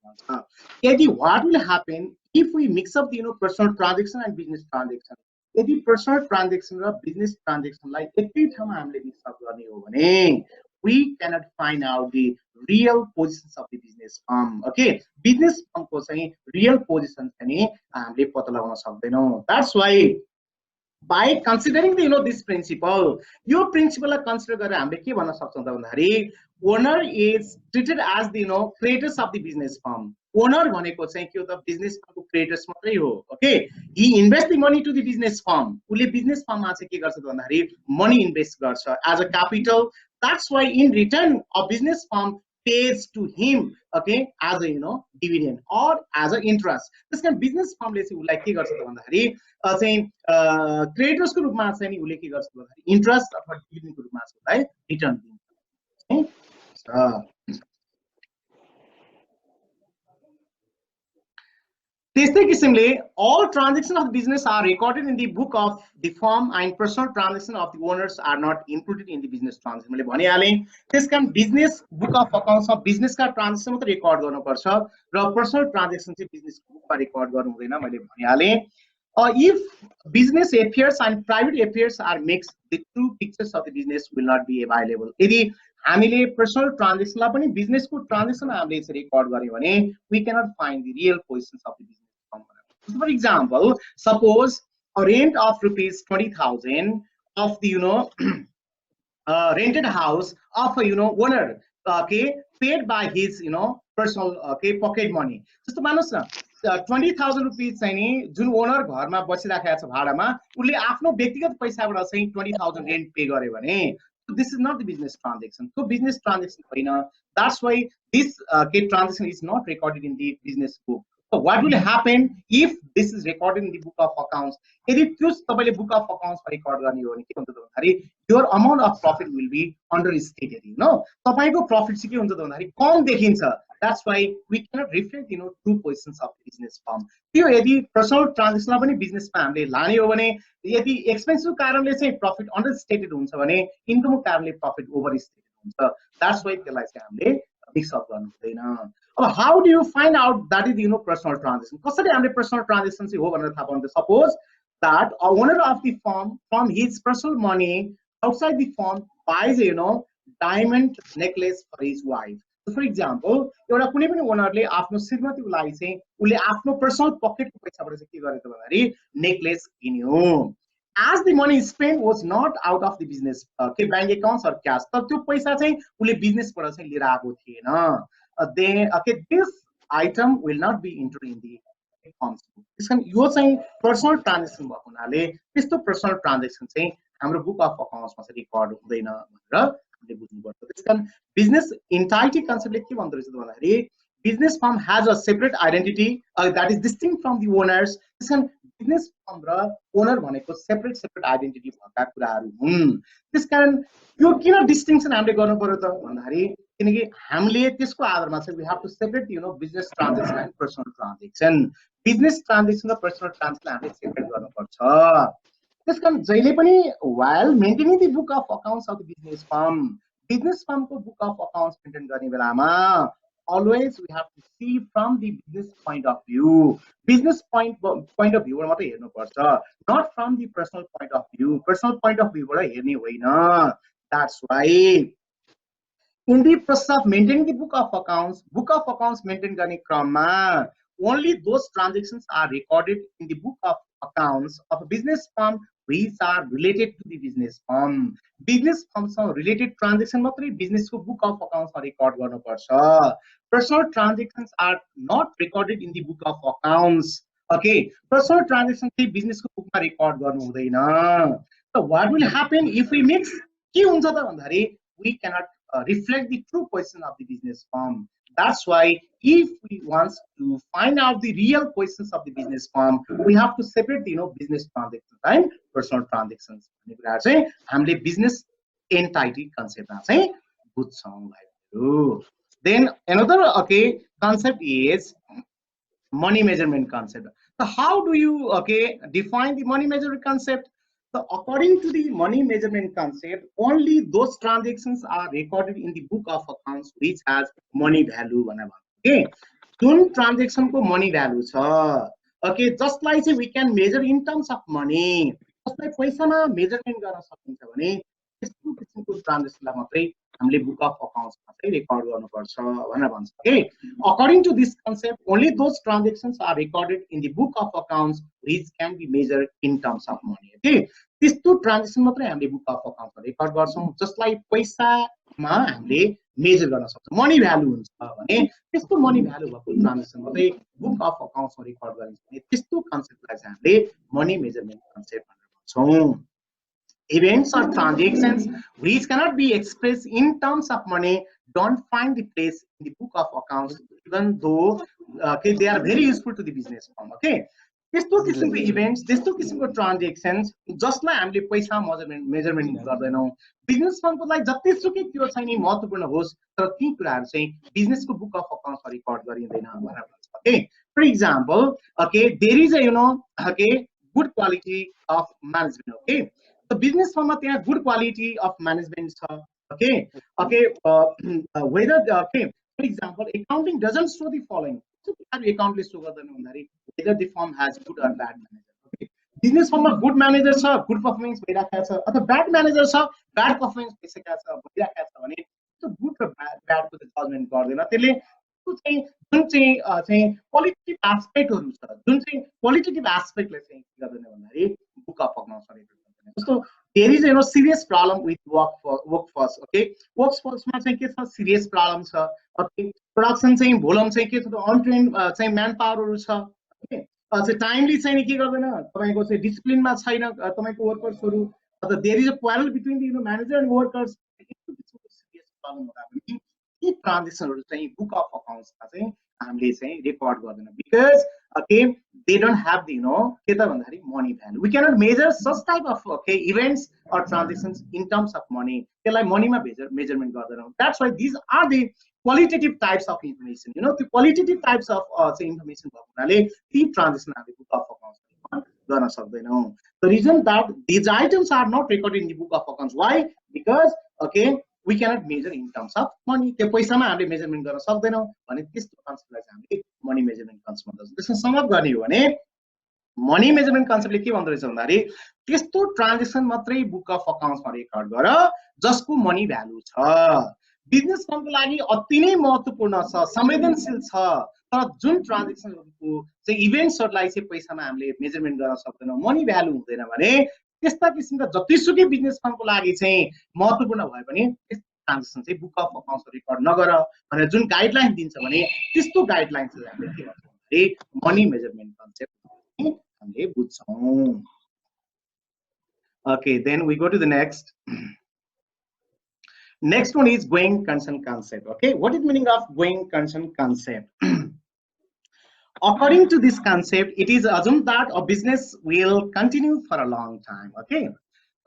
भन्छ. यदि what will happen if we mix up the personal transaction and business transaction. यदि पर्सनल ट्रान्जेक्सन र बिजनेस ट्रान्जेक्सनलाई एकै ठाउँमा हामीले मिक्स अप गर्ने हो भने we cannot find out the real positions of the business firm. Okay, business firm ko chahi real positions chani hamle pata lagauna sakdainau. That's why by considering the this principle, your principle la consider गरेर हामीले के भन्न सक्छौं त भन्दाखेरि owner is treated as the creators of the business firm. Owner भनेको चाहिँ के हो त बिजनेस फर्मको क्रिएटर्स मात्रै हो. Okay he invest the money to the business firm. उले बिजनेस फर्ममा चाहिँ के गर्छ त भन्दाखेरि मनी इन्भेस्ट गर्छ as a capital. That's why in return a business firm pays to him, okay, as a dividend or as a interest. This kind business firm ले चाहिँ उलाई के गर्छ त भन्दाखेरि चाहिँ क्रेडिटर्स को रूपमा चाहिँ नि उले के गर्छ त भन्दाखेरि इन्ट्रेस्ट अथवा डिभिडेन्ड को रूपमा चाहिँ उलाई रिटर्न दिन्छ. त्यस्तै किसिमले all transactions of business are recorded in the book of the firm and personal transactions of the owners are not included in the business transaction. मैले भनिहालेँ त्यसकारण बिजनेस बुक अफ अकाउन्ट्समा बिजनेसका ट्रान्जेक्सन मात्र रेकर्ड गर्नुपर्छ र पर्सनल ट्रान्जेक्सन चाहिँ बिजनेसको बुकमा रेकर्ड गर्नु हुँदैन. मैले भनिहालेँ if business affairs and private affairs are mixed, the true pictures of the business will not be available. यदि हामीले पर्सनल ट्रान्जेक्सनलाई पनि बिजनेसको ट्रान्जेक्सन हामीले चाहिँ रेकर्ड गर्यो भने we cannot find the real positions of the business. For example, suppose a rent of rupees 20,000 of the rented house of a owner, okay, paid by his personal pocket money. जस्तो मान्नुस् न 20,000 रुपीज चाहिँ नि जुन ओनर घरमा बसिराखेको छ भाडामा उले आफ्नो व्यक्तिगत पैसाबाट चाहिँ 20,000 रेन्ट पे गर्यो भने this is not the business transaction. So business transaction होइन. That's why this transaction is not recorded in the business book. So what will happen if this is recorded in the book of accounts? यदि त्यो तपाईले book of accounts मा रेकर्ड गर्ने हो भने के हुन्छ त भन्दाखेरि your amount of profit will be understated. तपाईको प्रॉफिट चाहिँ के हुन्छ त भन्दाखेरि कम देखिन्छ. That's why we cannot reflect true positions of the business firm. त्यो यदि पर्सनल ट्रान्जेक्सनलाई पनि बिजनेसमा हामीले लाने हो भने यदि एक्सपेन्सको कारणले चाहिँ प्रॉफिट अन्डरस्टेटेड हुन्छ भने इन्कमको कारणले प्रॉफिट ओभरस्टेटेड हुन्छ. That's why त्यसलाई चाहिँ हामीले मिक्स अप गर्नु हुँदैन. How do you find out that is personal transaction? कसरी हामीले पर्सनल ट्रान्जेक्सन चाहिँ हो भनेर थाहा पाउँछ? Suppose that a owner of the firm from his personal money outside the firm buys a diamond necklace for his wife. So for example, एउटा कुनै पनि ओनरले आफ्नो श्रीमतीको लागि चाहिँ उले आफ्नो पर्सनल पकेटको पैसाबाट चाहिँ के गरे त भन्दाखेरि नेकलेस किन्यो. As the money spent was not out of the business bank accounts or cash. तर त्यो पैसा चाहिँ उले बिजनेसबाट चाहिँ लिएर आएको थिएन. Then this item will not be entered in the firm's book. त्यसकारण यो चाहिँ पर्सनल ट्रान्जेक्सन भएको हुनाले त्यस्तो पर्सनल ट्रान्जेक्सन चाहिँ हाम्रो बुक अफ अकाउन्ट्समा चाहिँ रेकर्ड हुँदैन भनेर हामीले बुझ्नुपर्छ. त्यसकारण बिजनेस इन्टाइटी कन्सेप्टले के भन्दो रहेछ भन्दाखेरि business form has a separate identity that is distinct from the owners. त्यसकारण बिजनेस फर्म र ओनर भनेको सेपरेट आइडेन्टिटी भएका कुराहरू हुन्. त्यसकारण यो किन डिस्टिंक्सन हामीले गर्नु पर्यो त भन्दाखेरि किनकि हामीले त्यसको आधारमा चाहिँ we have to separate business transaction and personal transaction. Business transaction र पर्सनल ट्रान्जेक्सन हामीले सेपरेट गर्नुपर्छ. त्यसकारण जहिले पनि while maintaining the book of accounts of the business firm, business फर्मको बुक अफ अकाउन्ट्स मेन्टेन गर्ने बेलामा always we have to see from the business point of view. Business point of view बाट मात्रै हेर्नु पर्छ, not from the personal point of view. Personal point of view बाट हेर्ने होइन. That's why in the process of maintaining the book of accounts maintain गर्ने क्रममा only those transactions are recorded in the book of accounts of a business firm which are related to the business firm. Business firm related transaction मात्रै business को book of accounts मा record गर्नुपर्छ. Personal transactions are not recorded in the book of accounts. Okay, personal transactions चाहिँ business को book मा record गर्नु हुँदैन. So what will happen if we mix? के हुन्छ त भन्दाखेरि we cannot reflect the true position of the business firm. That's why if we want to find out the real positions of the business firm, we have to separate the business transactions and personal transactions. हामीले business entity concept चाहिँ बुझ्छौं. Then another concept is money measurement concept. So how do you define the money measurement concept? So according to the money measurement concept, only those transactions are recorded in the book of accounts which has money value. Okay, जुन transaction को money value छ, okay, just like we can measure in terms of money, just like पैसामा measurement गर्न सकिन्छ भने त्यस्तो किसिमको ट्रान्जेक्सनलाई मात्रै हामीले book of accounts मा चाहिँ record गर्नुपर्छ भनेर भन्छ. Okay, according to this concept, only those transactions are recorded in the book of accounts which can be measured in terms of money. Okay, त्यस्तो ट्रान्जेक्सन मात्रै हामीले book of accounts मा record गर्छौं. Just like पैसामा हामीले मेजर गर्न सक्छौं, मनी भ्यालु हुन्छ भने त्यस्तो मनी भ्यालु भएको ट्रान्जेक्सन मात्रै book of accounts मा record गरिन्छ भने त्यस्तो कन्सेप्टलाई चाहिँ हामीले मनी मेजरमेन्ट कन्सेप्ट भनेर भन्छौं. Events or transactions which cannot be expressed in terms of money don't find the place in the book of accounts, even though they are very useful to the business firm. Okay, त्यस्तो किसिमको इभेन्ट्स, त्यस्तो किसिमको ट्रान्जेक्सन्स जसलाई हामीले पैसा मेजरमेन्ट गर्दैनौं, बिजनेस फर्मको लागि जतिसुकै त्यो चाहिँ नि महत्त्वपूर्ण होस् तर ती कुराहरु चाहिँ बिजनेसको बुक अफ अकाउन्ट्समा रिकर्ड गरिँदैन भनेर भन्छ. Okay, for example, okay, there is good quality of management. Okay, So business firm त्यहाँ good quality of management छ. Okay, whether for example accounting doesn't show the following. So account list show गर्दैन भन्दाखेरि whether the firm has good or bad manager. Okay, business firm मा good manager छ, good performance भइराखेको छ, अथवा bad manager छ, bad performance भइसकेको छ भने त्यो good र bad को जजमेन्ट गर्दैन. त्यसले जुन चाहिँ क्वालिटेटिभ एस्पेक्टहरु छ, जुन चाहिँ क्वालिटेटिभ एस्पेक्टले चाहिँ के गर्दैन भन्दाखेरि बुक अफ अकाउन्ट्स मा So there is serious problem with workforce. Okay, workforce मा चाहिँ के छ, serious problem छ. Okay, production चाहिँ भोलम चाहिँ के छ, untrained चाहिँ manpower छ. Okay, चाहिँ timely चाहिँ के गर्दैन, तपाईको चाहिँ discipline मा छैन तपाईको वर्कर्सहरु, अथवा there is a quarrel between the manager and workers. serious problem हुँदा पनि यी ट्रान्जेक्सनहरु चाहिँ बुक अफ अकाउन्ट्स मा चाहिँ हामीले चाहिँ रेकर्ड गर्दैन, because okay they don't have the के त भन्दाखेरि money value. We cannot measure such type of events or transactions in terms of money. त्यसलाई मनी मा measurement गर्दैनौं. That's why these are the qualitative types of information. The qualitative types of information भएको हुनाले ती ट्रान्जेक्सन हामीले बुक अफ अकाउन्ट्स गर्न सक्दैनौं. The reason that these items are not recorded in the book of accounts, why? Because we cannot measure in terms of money. त्यो पैसामा हामीले मेजरमेन्ट गर्न सक्दैनौं भने त्यस्तो कन्सेप्टलाई चाहिँ हामीले मनी मेजरमेन्ट कन्सेप्ट भन्छौं. त्यसमा सम अप गर्ने हो भने मनी मेजरमेन्ट कन्सेप्टले के भन्दो रहेछ भन्दाखेरि त्यस्तो ट्रान्जेक्सन मात्रै बुक अफ अकाउन्ट्समा रेकर्ड गर जसको मनी भ्यालु छ. बिजनेस फर्मको लागि अति नै महत्त्वपूर्ण छ, संवेदनशील छ, तर जुन ट्रान्जेक्सनहरुको चाहिँ इभेन्ट्सहरुलाई चाहिँ पैसामा हामीले मेजरमेन्ट गर्न सक्दैनौं, मनी भ्यालु हुँदैन भने त्यस्ता किसिमका जतिसुकै बिजनेस फर्मको लागि चाहिँ महत्त्वपूर्ण भए पनि त्यस्तो ट्रान्जेक्सन चाहिँ बुक अफ अकाउन्ट्स रेकर्ड नगर भनेर जुन गाइडलाइन दिन्छ भने त्यस्तो गाइडलाइन चाहिँ हामीले के भन्छौँ भने मनी मेजरमेन्ट कन्सेप्ट हामीले बुझ्छौं. Okay, then we go to the next. Next one is going concern concept. Okay, what is the meaning of going concern concept? According to this concept, it is assumed that a business will continue for a long time. Okay,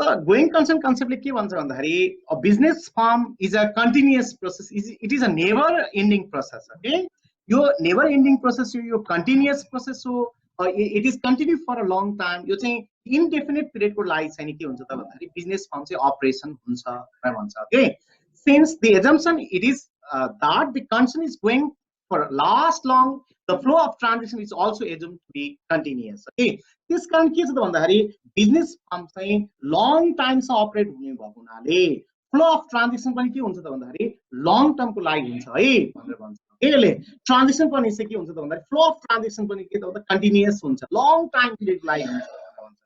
so going concern concept ke bhन्छ भन्दाखेरि a business firm is a continuous process. It is a never ending process. Okay, यो never ending process यो continuous process हो. It is continue for a long time. यो चाहिँ indefinite period को लागि चाहिँ के हुन्छ त भन्दाखेरि business firm चाहिँ operation हुन्छ भनेर भन्छ. Okay, since the assumption it is that the concern is going for last long, the flow of transaction is also assumed to be continuous. Okay, this कारण के छ त भन्दाखेरि बिजनेस फर्म चाहिँ लङ टाइम सँग अपरेट हुने भएको हुनाले फ्लो अफ ट्रान्जेक्सन पनि के हुन्छ त भन्दाखेरि लङ टर्म को लागि हुन्छ है भनेर भन्छ। यसले ट्रान्जेक्सन पनि चाहिँ के हुन्छ त भन्दाखेरि फ्लो अफ ट्रान्जेक्सन पनि के त भन्दा कन्टिन्युअस हुन्छ, लङ टाइम पिरियड लागि हुन्छ भनेर भन्छ।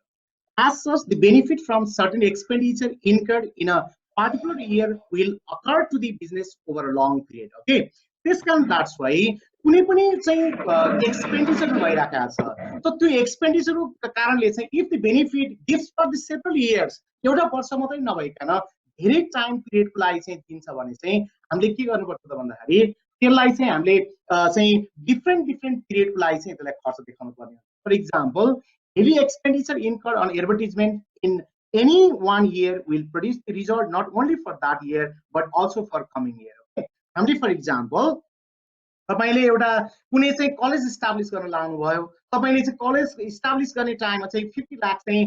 As such, the benefit from certain expenditure incurred in a particular year will occur to the business over a long period. Okay, this can that's why कुनै पनि चाहिँ एक्सपेन्डिचर भइराखेको छ त त्यो एक्सपेन्डिचर को कारणले चाहिँ if the benefit gives for the several years एउटा वर्ष मात्रै नभइकन धेरै टाइम पिरियड को लागि चाहिँ दिन्छ भने चाहिँ हामीले के गर्नुपर्छ त भन्दाखेरि त्यसलाई चाहिँ हामीले चाहिँ डिफरेन्ट पिरियड को लागि चाहिँ त्यसलाई खर्च देखाउनु पर्ने। For example, heavy expenditure incurred on advertisement in any one year will produce the result not only for that year but also for coming year. Okay, हामीले फर एक्जाम्पल तपाईले एउटा कुनै चाहिँ कलेज इस्टाब्लिश गर्न लाग्नु भयो, तपाईले चाहिँ कलेज इस्टाब्लिश गर्ने टाइममा चाहिँ 50 लाख चाहिँ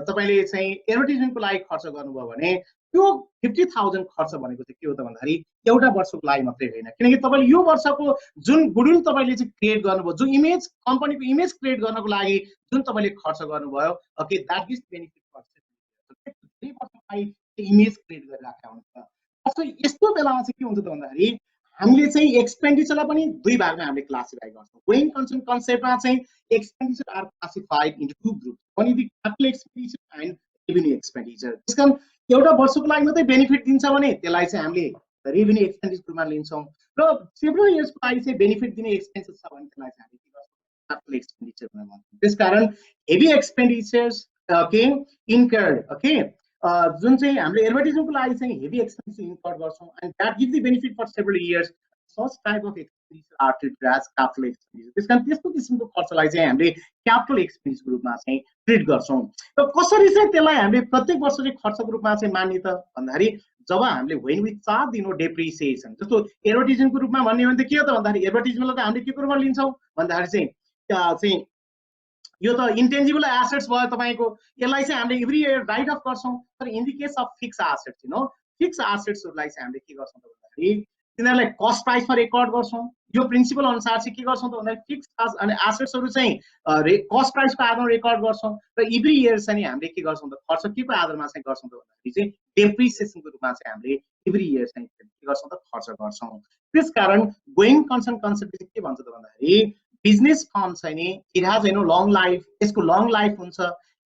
तपाईले चाहिँ एडभर्टाइजमेन्टको लागि खर्च गर्नुभयो भने त्यो 50,000 खर्च भनेको चाहिँ के हो त भन्दाखेरि एउटा वर्षको लागि मात्रै हैन, किनकि तपाईले यो वर्षको जुन गुडविल तपाईले चाहिँ क्रिएट गर्नुभयो, जुन इमेज कम्पनीको इमेज क्रिएट गर्नको लागि जुन तपाईले खर्च गर्नुभयो, okay that is benefit for धेरै वर्षको लागि इमेज क्रिएट गरिराखेको हुन्छ। अब यस्तो बेलामा चाहिँ के हुन्छ त भन्दाखेरि हामीले चाहिँ एक्सपेन्डिचरलाई पनि दुई भागमा हामीले क्लासिफाई गर्छौं। गोइङ कन्सर्न कन्सेप्टमा चाहिँ expenditure are classified into two group, one is the capital expenditure and revenue expenditure। त्यसकारण एउटा वर्षको लागि मात्रै बेनिफिट दिन्छ भने त्यसलाई चाहिँ हामीले रेभेन्यू एक्सपेन्डिचरमा लिन्छौं र सेभरल इयर्सको लागि चाहिँ बेनिफिट दिने एक्सपेन्सेस छ भने त्यसलाई चाहिँ हामीले के गर्छौं क्यापिटल एक्सपेन्डिचर भनेर भन्छौं। त्यसकारण heavy expenditures okay incurred okay जुन चाहिँ हामीले एडभर्टाइजमेन्टको लागि चाहिँ हेभी एक्सपेन्स इन्कर्ड गर्छौं and that give the benefit for several years, such type of expenditure are treated as capital expenditure. त्यसकारण त्यस्तो किसिमको खर्चलाई चाहिँ हामीले क्यापिटल एक्सपेन्डिचरको रूपमा चाहिँ ट्रिट गर्छौं। र कसरी चाहिँ त्यसलाई हामीले प्रत्येक वर्ष चाहिँ खर्चको रूपमा चाहिँ मान्ने त भन्दाखेरि जब हामीले व्हेन वी चार्ज डेप्रिसिएसन, जस्तो एडभर्टाइजमेन्टको रूपमा भन्ने हो भने त के हो त भन्दाखेरि एडभर्टाइजमेन्टलाई त हामीले के को रूपमा लिन्छौं भन्दाखेरि चाहिँ यो त इन्टेन्जिबल एसेट्स भयो तपाईको, यसलाई चाहिँ हामीले एभ्री इयर राइट अफ गर्छौं। तर in the case of fix assets fix एसेट्सहरुलाई चाहिँ हामीले के गर्छौं त भन्दाखेरि तिनीहरुलाई कस्ट प्राइसमा रेकर्ड गर्छौं। यो प्रिन्सिपल अनुसार चाहिँ के गर्छौं त भन्दाखेरि फिक्स एसेट्सहरु चाहिँ कस्ट प्राइसको आधारमा रेकर्ड गर्छौं र एभ्री इयर चाहिँ हामीले के गर्छौं त खर्च के को आधारमा चाहिँ गर्छौं त भन्दाखेरि चाहिँ डेप्रिसिएसनको रूपमा चाहिँ हामीले एभ्री इयर चाहिँ के गर्छौं त खर्च गर्छौं। त्यसकारण गोइङ कन्सर्न कन्सेप्ट के भन्छ त भन्दाखेरि बिजनेस फर्म चाहिँ नि इट हैज लङ लाइफ, यसको लङ लाइफ हुन्छ,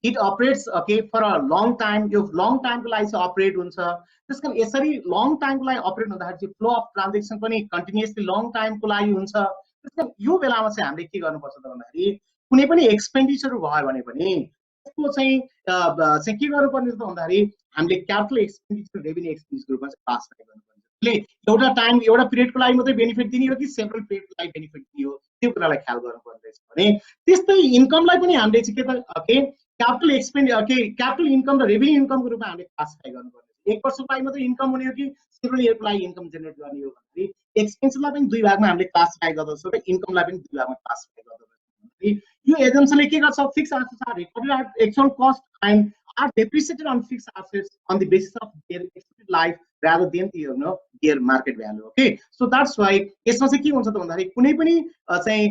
it operates okay for a long time, यो लङ टाइमको लागि चाहिँ अपरेट हुन्छ। त्यसकारण यसरी लङ टाइमको लागि अपरेट हुँदाखेरि चाहिँ फ्लो अफ ट्रान्जेक्सन पनि कन्टिन्युअसली लङ टाइमको लागि हुन्छ। त्यसकारण यो बेलामा चाहिँ हामीले के गर्नुपर्छ त भन्दाखेरि कुनै पनि एक्सपेन्डिचर भयो भने पनि त्यसको चाहिँ के गर्नुपर्ने त भन्दाखेरि हामीले क्यापिटल एक्सपेन्डिचर रेभेन्यू एक्सपेन्डिचरको रूपमा चाहिँ क्लासिफाई गर्नुपर्छ। एउटा टाइम एउटा पिरियडको लागि मात्रै बेनिफिट दिने हो कि सेभरल पिरियडको लागि बेनिफिट दिने हो त्यो कुरालाई ख्याल गर्नुपर्ने रहेछ भने त्यस्तै इन्कमलाई पनि हामीले चाहिँ के त ओके क्यापिटल क्यापिटल इन्कम र रेभेन्यू इन्कमको रूपमा हामीले क्लासिफाई गर्नुपर्छ। एक वर्षको लागि मात्रै इन्कम हुने हो कि सेभरल इयरको लागि इन्कम जेनेरेट गर्ने हो भन्दाखेरि एक्सपेन्सलाई पनि दुई भागमा हामीले क्लासिफाई गर्दछौँ र इन्कमलाई पनि दुई भागमा क्लासिफाई गर्दछौँ। यो एजम्सनले के गर्छ fix assets are recorded at actual cost and are depreciated on fixed assets on the basis of their expected life rather than their market value. Okay, so that's why यसमा चाहिँ के हुन्छ त भन्दाखेरि कुनै पनि चाहिँ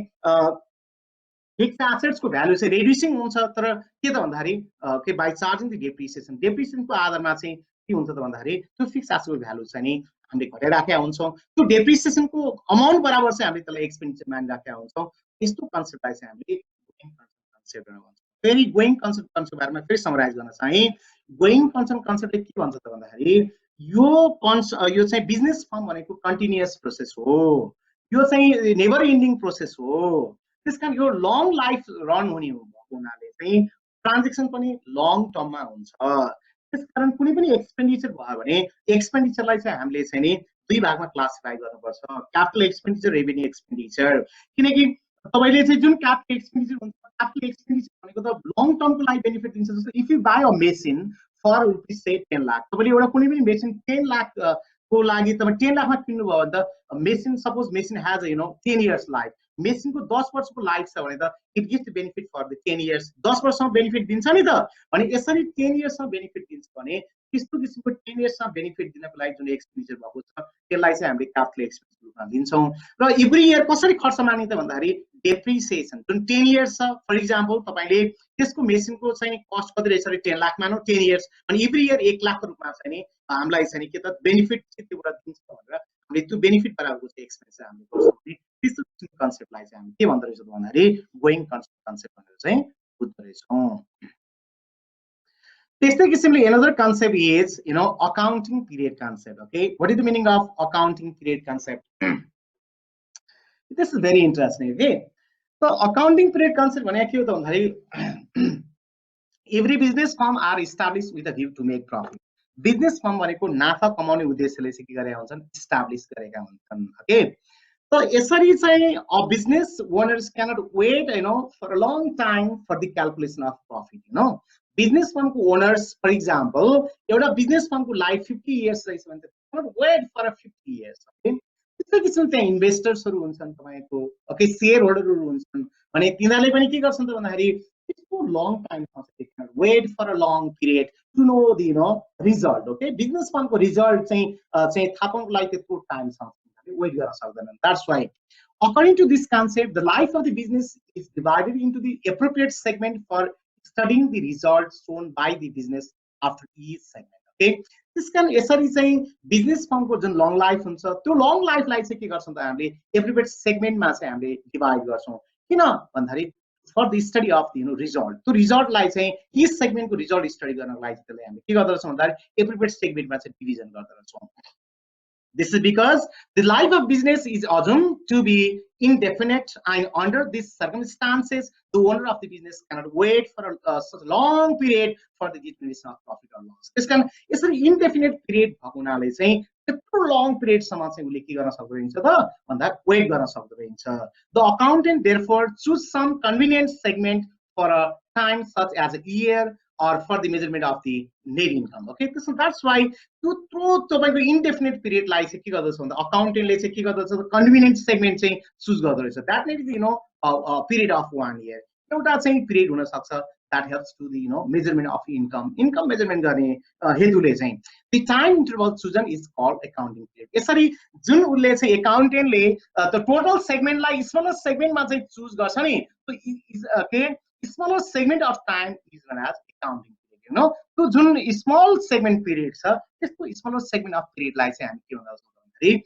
फिक्स्ड एसेट्स को भ्यालु चाहिँ रिड्युसिङ हुन्छ तर के त भन्दाखेरि के बाइ चार्जिङ द डेप्रिसिएसनको आधारमा चाहिँ के हुन्छ त भन्दाखेरि त्यो फिक्स्ड एसेटको भ्यालु चाहिँ नि हामीले घटाइराखेका हुन्छौं। त्यो डेप्रिसिएसनको अमाउन्ट बराबर चाहिँ हामीले त्यसलाई एक्सपेन्डिचर मानिराखेका हुन्छौं। यस्तो कन्सेप्टलाई चाहिँ हामीले कन्सेप्ट भन्छौँ। फेरि गोइङ कन्सेप्ट बारेमा फेरि समराइज गर्न चाहे गोइङ कन्सेप्टले के भन्छ त भन्दाखेरि यो चाहिँ बिजनेस फर्म भनेको कन्टिन्युअस प्रोसेस हो, यो चाहिँ नेभर एन्डिङ प्रोसेस हो। त्यसकारण यो लङ लाइफ रन हुने हुनाले चाहिँ ट्रान्जेक्सन पनि लङ टर्ममा हुन्छ। त्यसकारण कुनै पनि एक्सपेन्डिचर भयो भने एक्सपेन्डिचरलाई चाहिँ हामीले चाहिँ नि दुई भागमा क्लासिफाई गर्नुपर्छ, क्यापिटल एक्सपेन्डिचर रेभेन्यू एक्सपेन्डिचर। किनकि तपाईले चाहिँ जुन क्यापिटल एक्सपेन्डिचर हुन्छ क्यापिटल एक्सपेन्डिचर भनेको त लङ टर्मको लागि बेनिफिट दिन्छ। जस्तो if you buy a machine for rupees say 10 lakh, तपाईले एउटा कुनै पनि मेसिन 10 लाख को लागि तपाईँ 10 लाखमा किन्नु भयो भने त machine suppose machine has 10 years life, मेसिनको 10 वर्षको लाइफ छ भने त it gives the benefit for the 10 years, 10 वर्षसम्म बेनिफिट दिन्छ नि त। अनि यसरी 10 इयर्ससम्म बेनिफिट दिन्छ भने त्यस्तो किसिमको 10 इयर्समा बेनिफिट दिनको लागि जुन एक्सपेन्डिचर भएको छ त्यसलाई चाहिँ हामीले क्यापिटल एक्सपेन्स रूपमा दिन्छौँ र एभ्री इयर कसरी खर्च मानिन्छ भन्दाखेरि डेप्रिसिएसन जुन 10 इयर्स छ फर इक्जाम्पल तपाईँले त्यसको मेसिनको चाहिँ कस्ट कति रहेछ 10 लाख मानौँ 10 इयर्स अनि एभ्री इयर 1 लाखको रूपमा चाहिँ नि हामीलाई चाहिँ नि के त बेनिफिट चाहिँ त्यो कुरा दिन्छ भनेर हामीले त्यो बेनिफिट बराबरको चाहिँ एक्सपेन्स चाहिँ हामीले गर्छौँ भने त्यस्तो किसिमको कन्सेप्टलाई चाहिँ हामी के भन्दो रहेछौँ भन्दाखेरि गोइङ कन्सेप्ट भनेर चाहिँ बुझ्दो रहेछौँ त्यस्तै किसिमले another concept is accounting period concept. Okay, what is the meaning of accounting period concept? This is very interesting. Okay, so accounting period concept भने के हो त भन्दाखेरि every business firm are established with a view to make profit. Business firm भनेको नाफा कमाउने उद्देश्यले चाहिँ के गरेका हुन्छन् एस्टाब्लिश गरेका हुन्छन् ओके So, यसरी चाहिँ a business owners cannot wait, for a long time for the calculation of profit, Business firm को owners, for example, एउटा business firm को life 50 years रहेछ भने cannot wait for a 50 years, okay? त्यस्तै किसिमको त्यहाँ इन्भेस्टर्सहरु हुन्छन् तपाईको, ओके, शेयर होल्डरहरु हुन्छन् भने तिनीहरूले पनि के गर्छन् त भन्दाखेरि त्यसको long time cannot wait for a long period to know the result, okay? Business firm को result चाहिँ थाहा पाउनको लागि त्यस्तो टाइम छ wait गर्न सक्दैनन्. That's why according to this concept the life of the business is divided into the appropriate segment for studying the results shown by the business after each segment, okay? This can यसरी चाहिँ बिजनेस फर्मको जुन लङ लाइफ हुन्छ त्यो लङ लाइफलाई चाहिँ के गर्छौं त हामीले एप्रोप्रिएट सेगमेन्टमा चाहिँ हामीले डिभाइड गर्छौं किन भन्दाखेरि for the study of the result त्यो रिजल्टलाई चाहिँ इच सेगमेन्टको रिजल्ट स्टडी गर्नको लागि त्यसलाई हामीले के गर्दछौं भन्दाखेरि एप्रोप्रिएट सेगमेन्टमा चाहिँ डिभिजन गर्दछौं. This is because the life of business is assumed to be indefinite, and under these circumstances, the owner of the business cannot wait for such a long period for the determination of profit or loss. This can is an indefinite period. भकुनाले चाहिँ त्यत्रो long period सम्म चाहिँ उले के गर्न सक्दैन छ त भन्दा wait गर्न सक्दैन छ. The accountant therefore choose some convenient segment for a time such as a year or for the measurement of the net income. Okay, so that's why to तपाईको indefinite period लाई चाहिँ के गर्दछ भन्दा accountant ले चाहिँ के गर्दछ convenient segment चाहिँ choose गर्दो रहेछ. That may be a period of 1 year. एउटा चाहिँ period हुन सक्छ that helps to the measurement of income measurement गर्ने हेतुले चाहिँ the time interval chosen is called accounting period. यसरी जुन उले चाहिँ accountant ले the total segment लाई smaller segment मा चाहिँ choose गर्छ नि so okay smaller segment of time is known as accounting period. So जुन small segment period छ त्यसको smaller segment of period लाई चाहिँ हामी के भन्छौँ भन्दाखेरि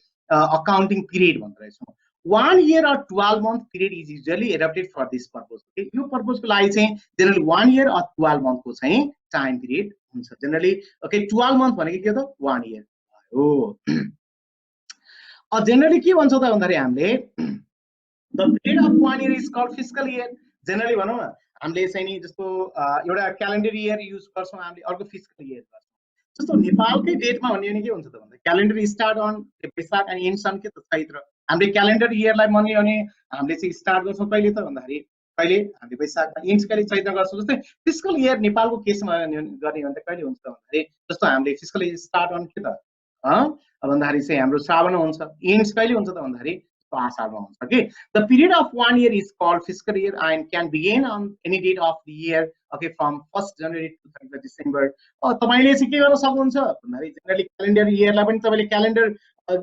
accounting period भन्दो रहेछौँ. 1 year or 12 month period is usually adapted for this purpose. Okay, यो पर्पस को लागि चाहिँ generally 1 year or 12 month को चाहिँ time period हुन्छ. Generally okay 12 month भनेको के त 1 year हो. Generally के भन्छौँ त भन्दाखेरि हामीले the period of 1 year is called fiscal year. Generally भनौँ न हामीले चाहिँ नि जस्तो एउटा क्यालेन्डर इयर युज गर्छौं हामीले अर्को फिस्कल इयर गर्छौं. जस्तो नेपालकै डेटमा भन्ने भने के हुन्छ त भन्दा क्यालेन्डर स्टार्ट अन वैशाख अनि एन्ड अन के त चैत्र. हामीले क्यालेन्डर इयरलाई भन्ने भने हामीले चाहिँ स्टार्ट गर्छौं कहिले त भन्दाखेरि कहिले हामीले वैशाखमा एन्ड कहिले चैत्र गर्छौं. जस्तै फिस्कल इयर नेपालको केसमा गर्ने भने कहिले हुन्छ त भन्दाखेरि जस्तो हामीले फिस्कल इयर स्टार्ट अन के त भन्दाखेरि चाहिँ हाम्रो श्रावण हुन्छ एन्ड कहिले हुन्छ त भन्दाखेरि आषाढमा हुन्छ. Okay, the period of 1 year is called fiscal year and can begin on any date of the year, okay, from 1st January to 31st December. तपाईले चाहिँ के गर्न सक्नुहुन्छ भन्दाखेरि जनरली क्यालेन्डर इयरलाई पनि तपाईले क्यालेन्डर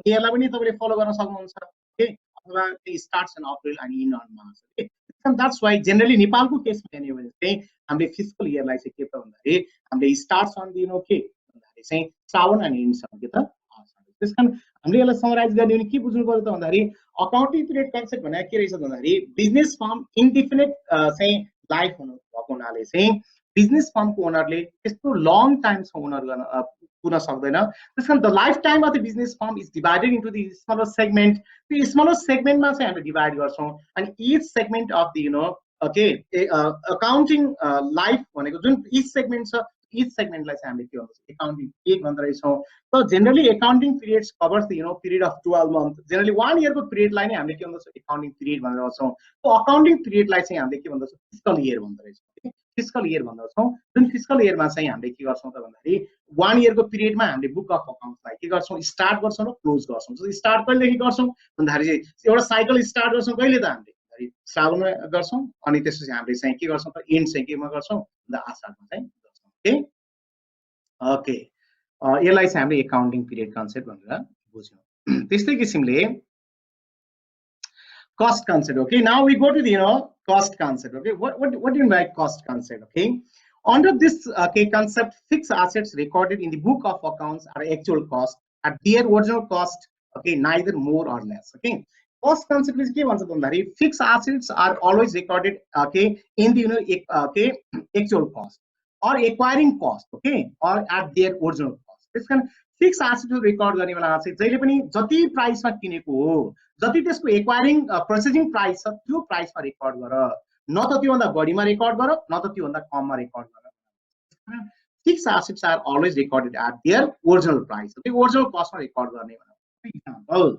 इयरलाई पनि तपाईले फलो गर्न सक्नुहुन्छ. ओके, अथवा it starts in April and ends on March. Okay, and that's why generally नेपालको केसमा हेर्ने भने चाहिँ हामीले फिस्कल इयरलाई चाहिँ के त भन्दाखेरि हामीले स्टार्ट्स अन द के भन्दाखेरि चाहिँ श्रावण अनि एन्ड्स अन के त आषाढ. त्यसकारण हामीले यसलाई समराइज गर्ने भने के बुझ्नु पर्यो त भन्दाखेरि अकाउन्टिङ पिरियड कन्सेप्ट भनेको के रहेछ भन्दाखेरि बिजनेस फर्म इन्डिफिनिट चाहिँ लाइफ हुनु भएको हुनाले चाहिँ बिजनेस फर्मको ओनरले त्यस्तो लङ टाइमसम्म ओनर गर्न पुग्न सक्दैन. त्यसकारण the life time of the business firm is divided into the smaller segment. त्यो स्मलर सेगमेन्टमा चाहिँ हामीले डिभाइड गर्छौं अनि each segment of the okay accounting life भनेको जुन इच सेगमेन्ट छ each segment like accounting period भन्दो रहेछौं. So generally accounting periods covers the period of 12 months. Generally 1 year को period लाई नै हामीले के भन्दछौं accounting period भनेर भन्छौं. So accounting period लाई चाहिँ हामीले के भन्दछौं fiscal year भन्दो रहेछौं. fiscal year भन्दछौं. जुन fiscal year मा चाहिँ हामीले के गर्छौं त भन्दाखेरि 1 year को period मा हामीले book of accounts लाई के गर्छौं स्टार्ट गर्छौं र क्लोज गर्छौं. So स्टार्ट कहिले देखि गर्छौं भन्दाखेरि एउटा साइकल स्टार्ट गर्छौं कहिले त हामीले श्रावणमा गर्छौं अनि त्यसपछि हामीले चाहिँ के गर्छौं त एन्ड चाहिँ केमा गर्छौं द आषाढमा चाहिँ गर्छौं. Okay. Okay. यसलाई चाहिँ हामीले एकाउन्टिङ पिरियड कन्सेप्ट भनेर बुझ्यौँ। त्यस्तै किसिमले cost concept. Okay, now we go to the cost concept. Okay, what do you mean by cost concept? Okay, under this concept, fixed assets recorded in the book of accounts are actual cost at their original cost. Okay, neither more or less. Okay, cost concept is fixed assets are always recorded. Okay, in the actual cost or acquiring cost. Okay, or at their original cost. This kind of fixed assets record गर्ने बेला चाहिँ जहिले पनि जति प्राइसमा किनेको हो जति त्यसको एक्वायरिङ प्रोसेसिङ प्राइस छ त्यो प्राइसमा रेकर्ड गर, न त त्योभन्दा बढीमा रेकर्ड गर न त त्योभन्दा कममा रेकर्ड गर। Fixed assets are always recorded at their original price. त्यो ओरिजिनल कस्टमा रेकर्ड गर्ने भनेको example,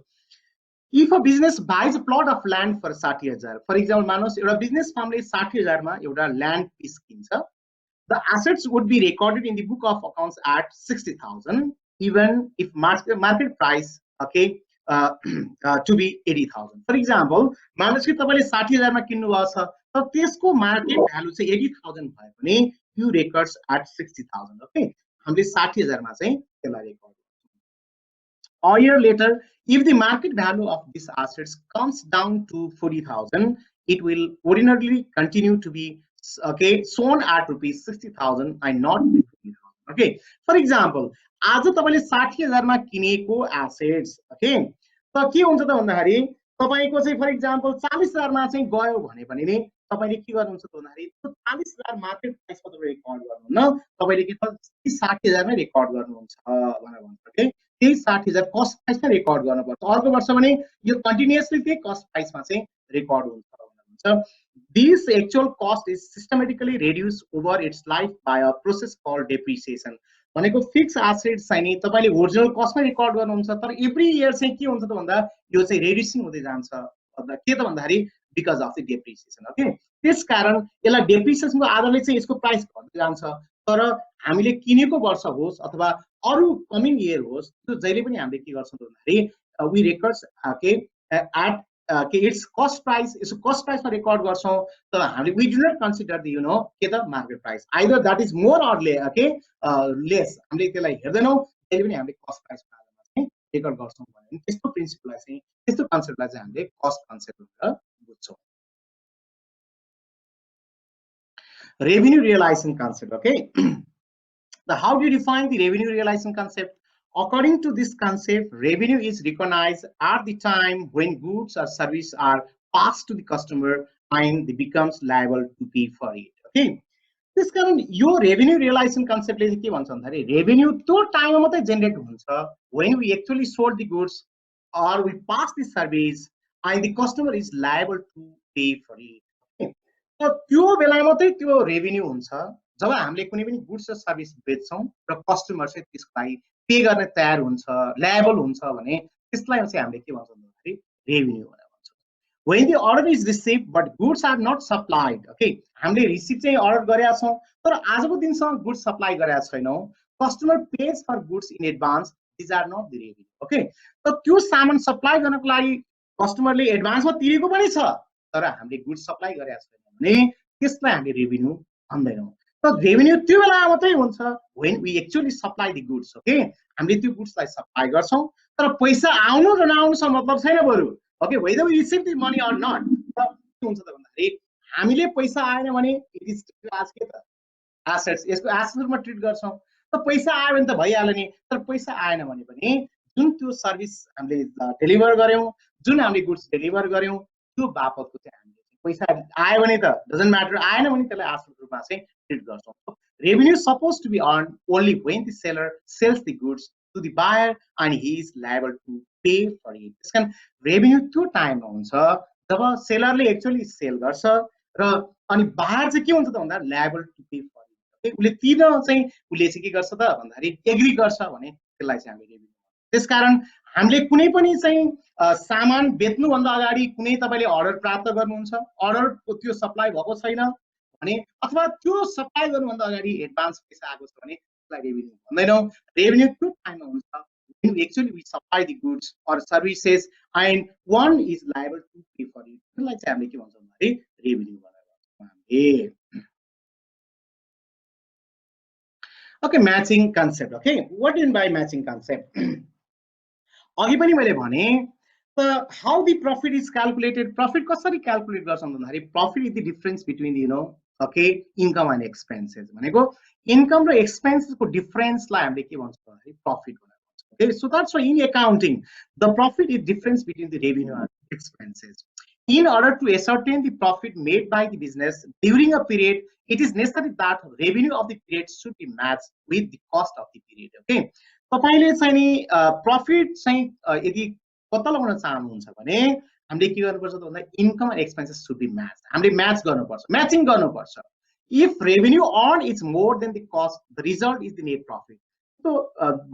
if a business buys a plot of land for 60,000, for example मानोस् एउटा बिजनेस फर्मले 60,000 मा एउटा ल्यान्ड पिस किन्छ, the assets would be recorded in the book of accounts at 60,000 even if market price to be 80,000. For example, मानोस् कि तपाईले 60,000 मा किन्नु भएको छ तर त्यसको मार्केट भ्यालु चाहिँ 80,000 भए पनि you records at 60,000. Okay, हामीले 60,000 मा चाहिँ त्यसलाई रेकर्ड गर्छौं। A year later, if the market value of these assets comes down to 40,000, it will ordinarily continue to be shown at rupees 60,000 and not 50,000. Okay, for example, आज तपाईले 60,000 मा किनेको एसेट्स त के हुन्छ त भन्दाखेरि तपाईको चाहिँ फर एक्जाम्पल 40,000 मा चाहिँ गयो भने पनि नि तपाईले के गर्नुहुन्छ त भन्दाखेरि त्यो 40,000 मार्केट प्राइसमा तपाईले रेकर्ड गर्नुहुन्न, तपाईले के त 60,000 मै रेकर्ड गर्नुहुन्छ भनेर भन्छ। ओके, त्यही 60,000 कस्ट प्राइसमा रेकर्ड गर्नुपर्छ। अर्को वर्ष भने यो कन्टिन्युअसली त्यही कस्ट प्राइसमा चाहिँ रेकर्ड हुन्छ भनेर भन्छ। This actual cost is systematically reduced over its life by a process called depreciation. भनेको फिक्स एसेट्स चाहिँ नि तपाईले ओरिजिनल कस्टमा रेकर्ड गर्नुहुन्छ तर एभ्री इयर चाहिँ के हुन्छ त भन्दा यो चाहिँ रेड्युसिङ हुँदै जान्छ के त भन्दाखेरि because of the depreciation. Okay, त्यसकारण यसलाई डेप्रिसिएसनको आधारले चाहिँ यसको प्राइस घट्दै जान्छ, तर हामीले किनेको वर्ष होस् अथवा अरु कमिङ इयर होस् त्यो जहिले पनि हामीले के गर्छौं त भन्दाखेरि we records at its cost price is cost price मा रेकर्ड गर्छौं तर हामीले we do not consider the के त market price either that is more or less हामीले त्यसलाई हेर्दैनौं, त्यसले पनि हामीले कस्ट प्राइस मा चाहिँ रेकर्ड गर्छौं भने त्यस्तो प्रिन्सिपललाई चाहिँ त्यस्तो कन्सेप्टलाई चाहिँ हामीले कस्ट कन्सेप्ट भनेर बुझ्छौं। Revenue realisation concept. Okay, how do you define the revenue realization concept? According to this concept, revenue is recognized at the time when goods or services are passed to the customer and they becomes liable to pay for it. Okay, this कारण यो revenue realization concept ले के भन्छ भन्दाखेरि revenue त्यो टाइममा मात्रै जेनेरेट हुन्छ when we actually sold the goods or we pass the service and the customer is liable to pay for it. Okay, त त्यो बेला मात्रै त्यो रेभेन्यू हुन्छ जब हामीले कुनै पनि गुड्स र सर्भिस बेच्छौं र कस्टमर चाहिँ त्यसलाई पे गर्ने तयार हुन्छ, लायबल हुन्छ भने त्यसलाई चाहिँ हामीले के भन्छौं भन्दाखेरि रेभेन्यू भनेर भन्छौं। When the order is received but goods are not supplied, okay, हामीले रिसिभ चाहिँ अर्डर गरेका छौं तर आजको दिनसम्म गुड्स सप्लाई गरेका छैनौं, customer pays for goods in advance, this are not the revenue. Okay, त त्यो सामान सप्लाई गर्नको लागि कस्टमरले एडभान्समा तिरेको पनि छ तर हामीले गुड्स सप्लाई गरेका छैनौं भने त्यसलाई हामीले रेभेन्यू भन्दैनौं। त रेभेन्यू त्यो बेला मात्रै हुन्छ when we actually supply the goods. Okay, हामीले त्यो गुड्सलाई सप्लाई गर्छौं तर पैसा आउनु र नआउनु सँग मतलब छैन बरु। Okay, whether we receive the money or not, के हुन्छ त भन्दाखेरि हामीले पैसा आएन भने it is as के त एसेट्स, यसको एसेट्स रूपमा ट्रिट गर्छौं। त पैसा आयो भने त भइहाल्यो नि, तर पैसा आएन भने पनि जुन त्यो सर्भिस हामीले डेलिभर गर्यौं, जुन हामीले गुड्स डेलिभर गर्यौं त्यो बापतको चाहिँ हामीले पैसा आयो भने त डजन्ट म्याटर, आएन भने त्यसलाई एसेट्स रूपमा चाहिँ ट्रिट गर्छौं। Revenue is supposed to be earned only when the seller sells the goods to the buyer and he is liable to pay for it. त्यसकारण रेभेन्यू त्यो टाइममा हुन्छ जब सेलरले एक्चुअली सेल गर्छ र अनि बायर चाहिँ के हुन्छ त भन्दा liable to pay for it. उले तिर्न चाहिँ उले चाहिँ के गर्छ त भन्दाखेरि एग्री गर्छ भने त्यसलाई चाहिँ हामीले रेभेन्यू भन्छौं। त्यसकारण हामीले कुनै पनि चाहिँ सामान बेच्नु भन्दा अगाडि कुनै तपाईले अर्डर प्राप्त गर्नुहुन्छ, अर्डरको त्यो सप्लाई भएको छैन भने अथवा त्यो सप्लाई गर्नुभन्दा अगाडि एडभान्स पैसा आएको छ भने त्यसलाई रेभेन्यू भन्दैनौं। रेभेन्यू त्यो टाइममा हुन्छ when actually we supply the goods or services and one is liable to pay for it, त्यसलाई चाहिँ हामीले के भन्छौं भन्दाखेरि रेभेन्यू भनेर भन्छौं हामीले। Okay, matching concept. Okay, what do you mean by matching concept? अघि पनि मैले भने त how the profit is calculated. Profit कसरी क्याल्कुलेट गर्छौं भन्दाखेरि profit is the difference between okay income and expenses. भनेको income र expenses को difference लाई हामीले के भन्छौं भन्दाखेरि profit भनेर भन्छौं. Okay, so that's why in accounting the profit is difference between the revenue and expenses. In order to ascertain the profit made by the business during a period, it is necessary that revenue of the period should be matched with the cost of the period. Okay, तपाईले चाहिँ नि प्रफिट चाहिँ यदि पत्ता लगाउन चाहनुहुन्छ भने हामीले के गर्नुपर्छ त भन्दा income and expenses should be match. हामीले म्याच गर्नुपर्छ, म्याचिङ गर्नुपर्छ. If revenue earn is more than the cost, the result is the net profit. So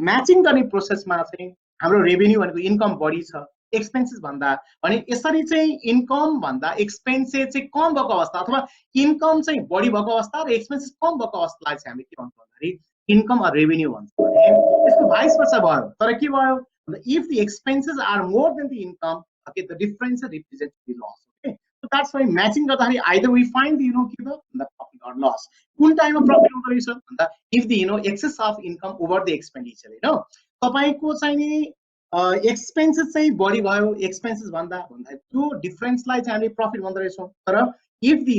matching गर्ने प्रोसेसमा चाहिँ हाम्रो रेभेन्यू भनेको इन्कम बढी छ, एक्सपेन्सेस भन्दा भने यसरी चाहिँ इन्कम भन्दा एक्सपेन्सेस चाहिँ कम भएको अवस्था अथवा इन्कम चाहिँ बढी भएको अवस्था र एक्सपेन्सेस कम भएको अवस्थालाई चाहिँ हामीले के भन्छौँ भन्दाखेरि इन्कम अर रेभेन्यू भन्छौँ भने यसको भाइस वर्सा भयो. तर के भयो if the expenses are more than the income, okay, the difference represents the loss. Okay, so that's why matching गर्दाखेरि either we find the the profit or loss. कुन टाइममा प्रफिट हुँदो रहेछ भन्दा if the excess of income over the expenditure. तपाईको चाहिँ नि एक्सपेन्सेस चाहिँ बढी भयो एक्सपेन्सेस भन्दा त्यो डिफरेन्सलाई चाहिँ हामीले प्रफिट भन्दो रहेछौँ. तर if the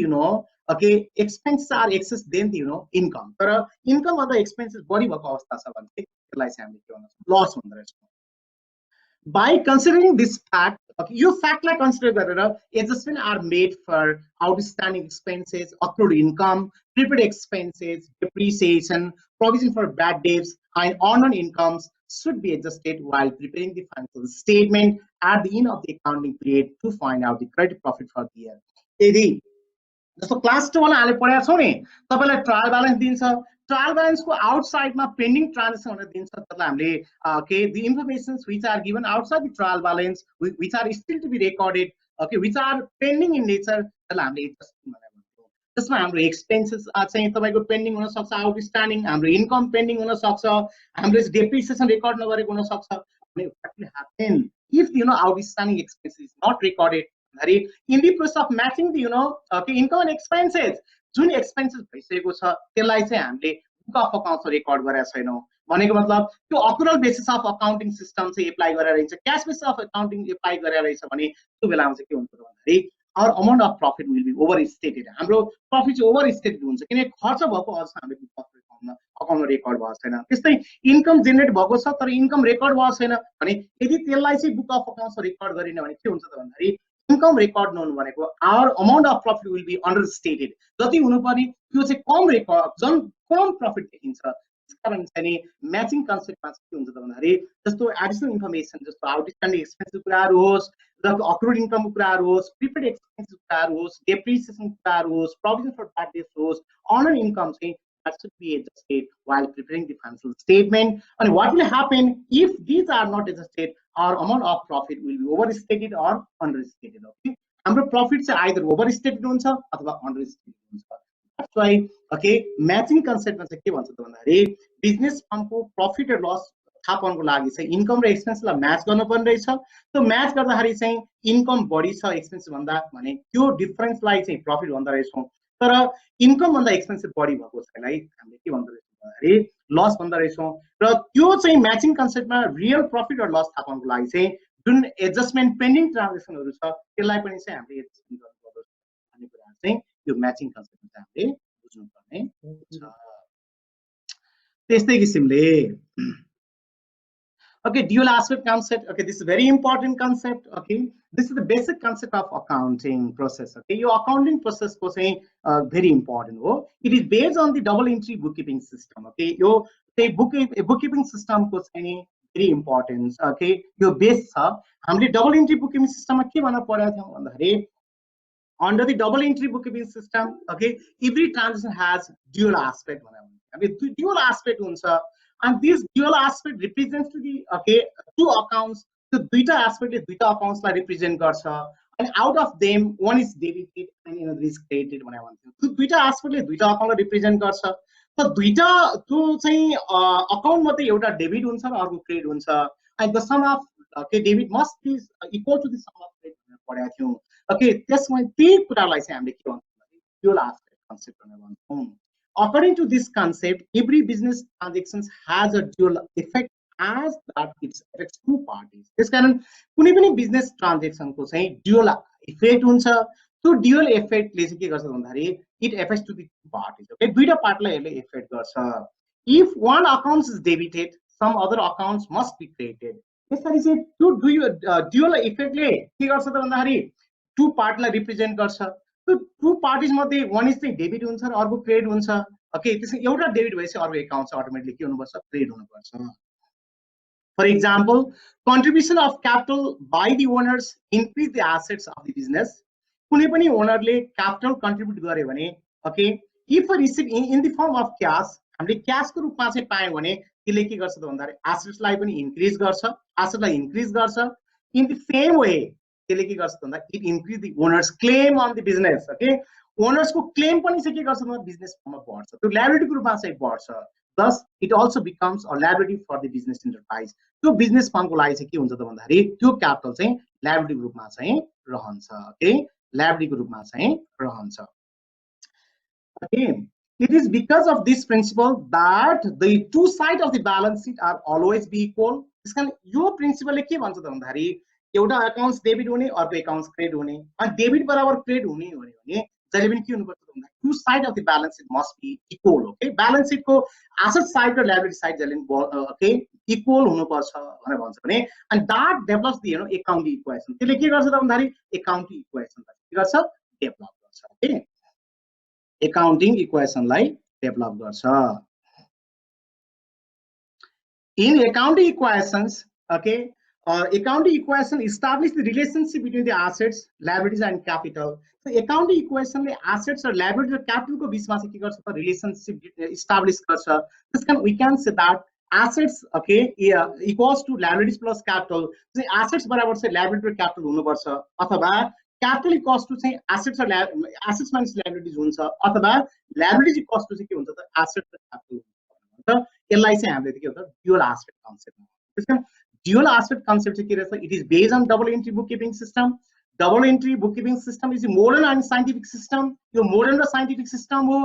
okay expenses are excess then the income, तर इन्कम भन्दा एक्सपेन्सेस बढी भएको अवस्था छ भने त्यसलाई चाहिँ हामीले के भन्छौँ लस भन्दो रहेछौँ. By considering this fact, okay, you fact like consider that adjustments are made for outstanding expenses, accrued income, prepaid expenses, depreciation, provision for bad debts, and unearned incomes should be adjusted while preparing the financial statement at the end of the accounting period to find out the credit profit for the year. यदि जस्तो क्लास 2 वाला हामीले पढाएको छौं नि, तपाईलाई ट्रायल ब्यालेन्स दिन्छ, ट्रायल ब्यालेन्स को आउटसाइड मा पेन्डिङ ट्रान्जेक्सन भनेर दिन्छ. त्यसलाई हामीले okay the informations which are given outside the trial balance which are still to be recorded, okay, which are pending in nature, त्यसलाई हामीले एडजस्टमेन्ट भनेर भन्छौं. त्यसमा हाम्रो एक्सपेन्सेस चाहिँ तपाईको पेन्डिङ हुन सक्छ, आउटस्ट्यान्डिङ, हाम्रो इन्कम पेन्डिङ हुन सक्छ, हाम्रो डेप्रिसिएसन रेकर्ड नगरेको हुन सक्छ. भने what will happen if outstanding expenses is not recorded in the process of matching the okay income and expenses, जुन एक्सपेन्सेस भइसकेको छ त्यसलाई चाहिँ हामीले बुक अफ अकाउन्ट्स रेकर्ड गरेका छैनौं. भनेको मतलब त्यो accrual basis of accounting system चाहिँ एप्लाई गरेर रहेछ, cash basis of accounting apply गरेर रहेछ भने त्यो बेलामा चाहिँ के हुन्छ भन्दाखेरि our amount of profit will be over stated. हाम्रो प्रफिट चाहिँ ओभर स्टेटेड हुन्छ किनकि खर्च भएको अवस्था हामीले बुक अफ अकाउन्टमा रेकर्ड भएको छैन. त्यस्तै इन्कम जेनेरेट भएको छ तर इन्कम रेकर्ड भएको छैन भने यदि त्यसलाई चाहिँ बुक अफ अकाउन्ट्समा रेकर्ड गरिन भने के हुन्छ त भन्दाखेरि इन्कम रेकर्ड नहुनु भनेको our amount of profit will be understated. जति हुनुपर्ने त्यो चाहिँ कम रेकर्ड कम प्रफिट देखिन्छ. त्यसकारण चाहिँ म्याचिङ कन्सेप्टमा के हुन्छ त भन्दाखेरि जस्तो एडिसनल इन्फर्मेसन जस्तो आउटस्ट्यान्डिङ एक्सपेन्सको कुराहरू होस्, र अक्रुड इन्कमको कुराहरू होस्, प्रिपेड एक्सपेन्सको कुराहरू होस्, डेप्रिसिएसन कुराहरू होस्, प्रोभिजन फर ब्याड डेब्ट्स होस्, अर्नड इन्कम चाहिँ that should be adjusted while preparing the financial statement. And what will happen if these are not adjusted, our amount of profit will be overstated or understated. Okay, हाम्रो profit चाहिँ either overstated हुन्छ अथवा understated हुन्छ. That's why okay matching concept मा चाहिँ के भन्छ त भन्दाखेरि बिजनेस फर्मको प्रॉफिट र लस थाहा पाउनको लागि चाहिँ इन्कम र एक्सपेन्सलाई म्याच गर्नुपर्ने रहेछ. त्यो म्याच गर्दाखेरि चाहिँ इन्कम बढी छ एक्सपेन्स भन्दा भने त्यो डिफरेन्सलाई चाहिँ प्रॉफिट भन्दो रहेछौं. तर इन्कम भन्दा एक्सपेन्सेस बढी भएको छैलाई हामीले के भन्दो रहेछौं भन्दाखेरि लस भन्दो रहेछौं. र त्यो चाहिँ म्याचिङ कन्सेप्टमा रियल प्रॉफिट र लस थाहा पाउनको लागि चाहिँ जुन एडजस्टमेन्ट पेन्डिङ ट्रान्जेक्सनहरु छ त्यसलाई पनि चाहिँ हामीले एडजस्टमेन्ट गर्नुपर्छ भन्ने कुरा चाहिँ यो म्याचिङ कन्सेप्टमा हामीले बुझ्नुपर्ने छ. त्यस्तै किसिमले okay dual aspect concept. Okay, this is very important concept. Okay, this is the basic concept of accounting process. Okay, your accounting process ko चाहिँ very important ho. It is based on the double entry bookkeeping system. Okay, यो चाहिँ bookkeeping system को चाहिँ very important. Okay, यो base छ. हामीले double entry bookkeeping system मा के भन्न पर्यो थियो भन्दाखेरि under the double entry bookkeeping system, okay, every transaction has dual aspect भनेर. हामी dual aspect हुन्छ. And this dual aspect represents to the okay two accounts. So duita aspect le duita accounts la represent garcha, and out of them one is debited and another is credited when I want to. So duita aspect le duita account la represent garcha. So duita to चाहिँ account मा चाहिँ एउटा debit हुन्छ र अर्को credit हुन्छ, and the sum of okay debit must be equal to the sum of credit भनेर पढाएको थियौ. Okay, त्यसमा त्यही कुरालाई चाहिँ हामीले के भन्छौँ भने dual aspect concept भनेर भन्छौँ. according to this concept, every business transactions has a dual effect as that it affects two parties. त्यस कारण कुनै पनि बिजनेस ट्रान्जेक्सनको चाहिँ ड्युअल इफेक्ट हुन्छ। त्यो ड्युअल इफेक्टले चाहिँ के गर्छ भन्दाखेरि it affects to the two parties. Okay, दुईटा पार्टीलाई यसले इफेक्ट गर्छ। If one account is debited, some other accounts must be credited. यसरी चाहिँ त्यो ड्युअल इफेक्टले के गर्छ त भन्दाखेरि टु पार्टीलाई रिप्रेजेन्ट गर्छ। त्यो टु पार्टीज मध्ये वान इज चाहिँ डेबिट हुन्छ र अर्को क्रेडिट हुन्छ। ओके, त्यसमा एउटा डेबिट भएपछि अर्को एकाउन्ट चाहिँ अटोमेटिकली के हुनुपर्छ, क्रेडिट हुनुपर्छ। For example, contribution of capital by the owners increase the assets of the business. कुनै पनि ओनरले क्यापिटल कन्ट्रिब्युट गर्यो भने, okay, if receive in the form of cash, हामीले क्याशको रूपमा चाहिँ पायौँ भने त्यसले के गर्छ त भन्दाखेरि एसेट्सलाई पनि इन्क्रिज गर्छ, एसेटलाई इन्क्रिज गर्छ। इन द सेम वे त्यसले के गर्छ त भन्दा it increase the owner's claim on the business. Okay, ओनर्सको क्लेम पनि चाहिँ के गर्छ भन्दा बिजनेसमा बढ्छ, त्यो लायबिलिटीको रूपमा चाहिँ बढ्छ। Thus, it also becomes a liability for the business enterprise. त्यो बिजनेस फर्मको लागि चाहिँ के हुन्छ त भन्दाखेरि त्यो क्यापिटल चाहिँ लायबिलिटीको रूपमा चाहिँ रहन्छ। ओके, लायबिलिटीको रूपमा चाहिँ रहन्छ। Okay, it is because of this principle that the two sides of the balance sheet are always be equal. त्यसकारण यो प्रिन्सिपलले के भन्छ त भन्दाखेरि एउटा अकाउन्ट्स डेबिट हुने, अर्को अकाउन्ट्स क्रेडिट हुने, अनि डेबिट बराबर क्रेडिट हुने हो भने जहिले पनि के हुनुपर्छ त भन्दा two side of the balance sheet must be equal. Okay, balance शीटको एसेट साइड र लायबिलिटी साइड जहिले पनि ओके इक्वल हुनुपर्छ भनेर भन्छ भने, and that develops the accounting equation. त्यसले के गर्छ त भन्दाखेरि accounting equation के गर्छ, डेभलप गर्छ। ओके, accounting equation लाई डेभलप गर्छ। In accounting equations, okay, accounting equation establish the relationship between the assets, liabilities and capital. So accounting equation ले assets और liability और capital को बीच में से क्या कर सकता है, relationship establish कर सकता है। This can we can say that assets, okay, equals to liabilities plus capital. So assets बराबर से liability और capital होने पर सा, अथवा capital equals to say assets और assets minus liabilities होने सा, अथवा liabilities equals to से क्या होता है, assets और capital। तो LI से हमने देखा होता है dual aspect concept। इसका dual aspect concept से क्या रहता है? It is based on double entry bookkeeping system. Double entry bookkeeping system is a modern and scientific system. यो modern और scientific system हो,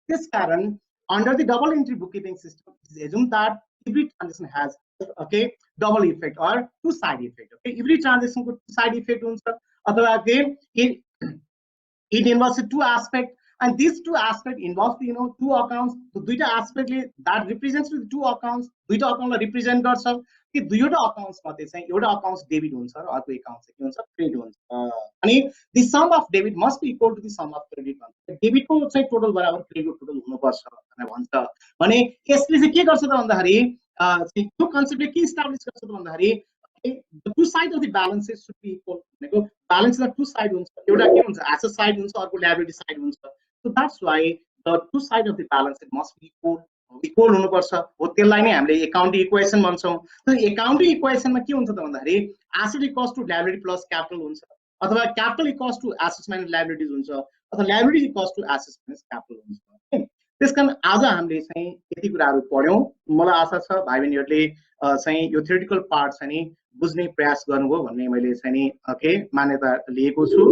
इस कारण under the double entry bookkeeping system, it is assumed that every transaction has okay double effect or two side effect. Okay, every transaction को two side effect होता है, अथवा again it involves two aspect, and these two aspect involves the two accounts. तो दुईटा aspect ले that represents the two accounts, दुईटा account ला represent गर्छ कि दुईटा accounts मध्ये चाहिँ एउटा accounts debit हुन्छ र अर्को account चाहिँ के हुन्छ, credit हुन्छ। अनि the sum of debit must be equal to the sum of credit भन्छ। debit को चाहिँ total बराबर credit को total हुनुपर्छ भनेर भन्छ। भने यसले चाहिँ के गर्छ त भन्दाखेरि त्यो कन्सेप्टले के इस्टाब्लिश गर्छ त भन्दाखेरि the two sides of the balance sheet should be equal. भनेको balance ला two side हुन्छ, एउटा के हुन्छ, asset side हुन्छ, अर्को liability side हुन्छ। So that's why the two sides of the balance sheet must be equal हुनुपर्छ। हो त्यसलाई नै हामीले accounting equation भन्छौँ। तो accounting equation मा के हुन्छ त भन्दाखेरि asset equals to liability plus capital हुन्छ, अथवा capital equals to assets minus liabilities हुन्छ, अथवा liability equals to assets minus capital हुन्छ। त्यसकारण आज हामीले चाहिँ यति कुराहरू पढ्यौं। मलाई आशा छ भाइ बहिनीहरूले चाहिँ यो थ्योरेटिकल पार्ट चाहिँ नि बुझ्ने प्रयास गर्नुभयो भन्ने मैले चाहिँ नि ओके मान्यता लिएको छु।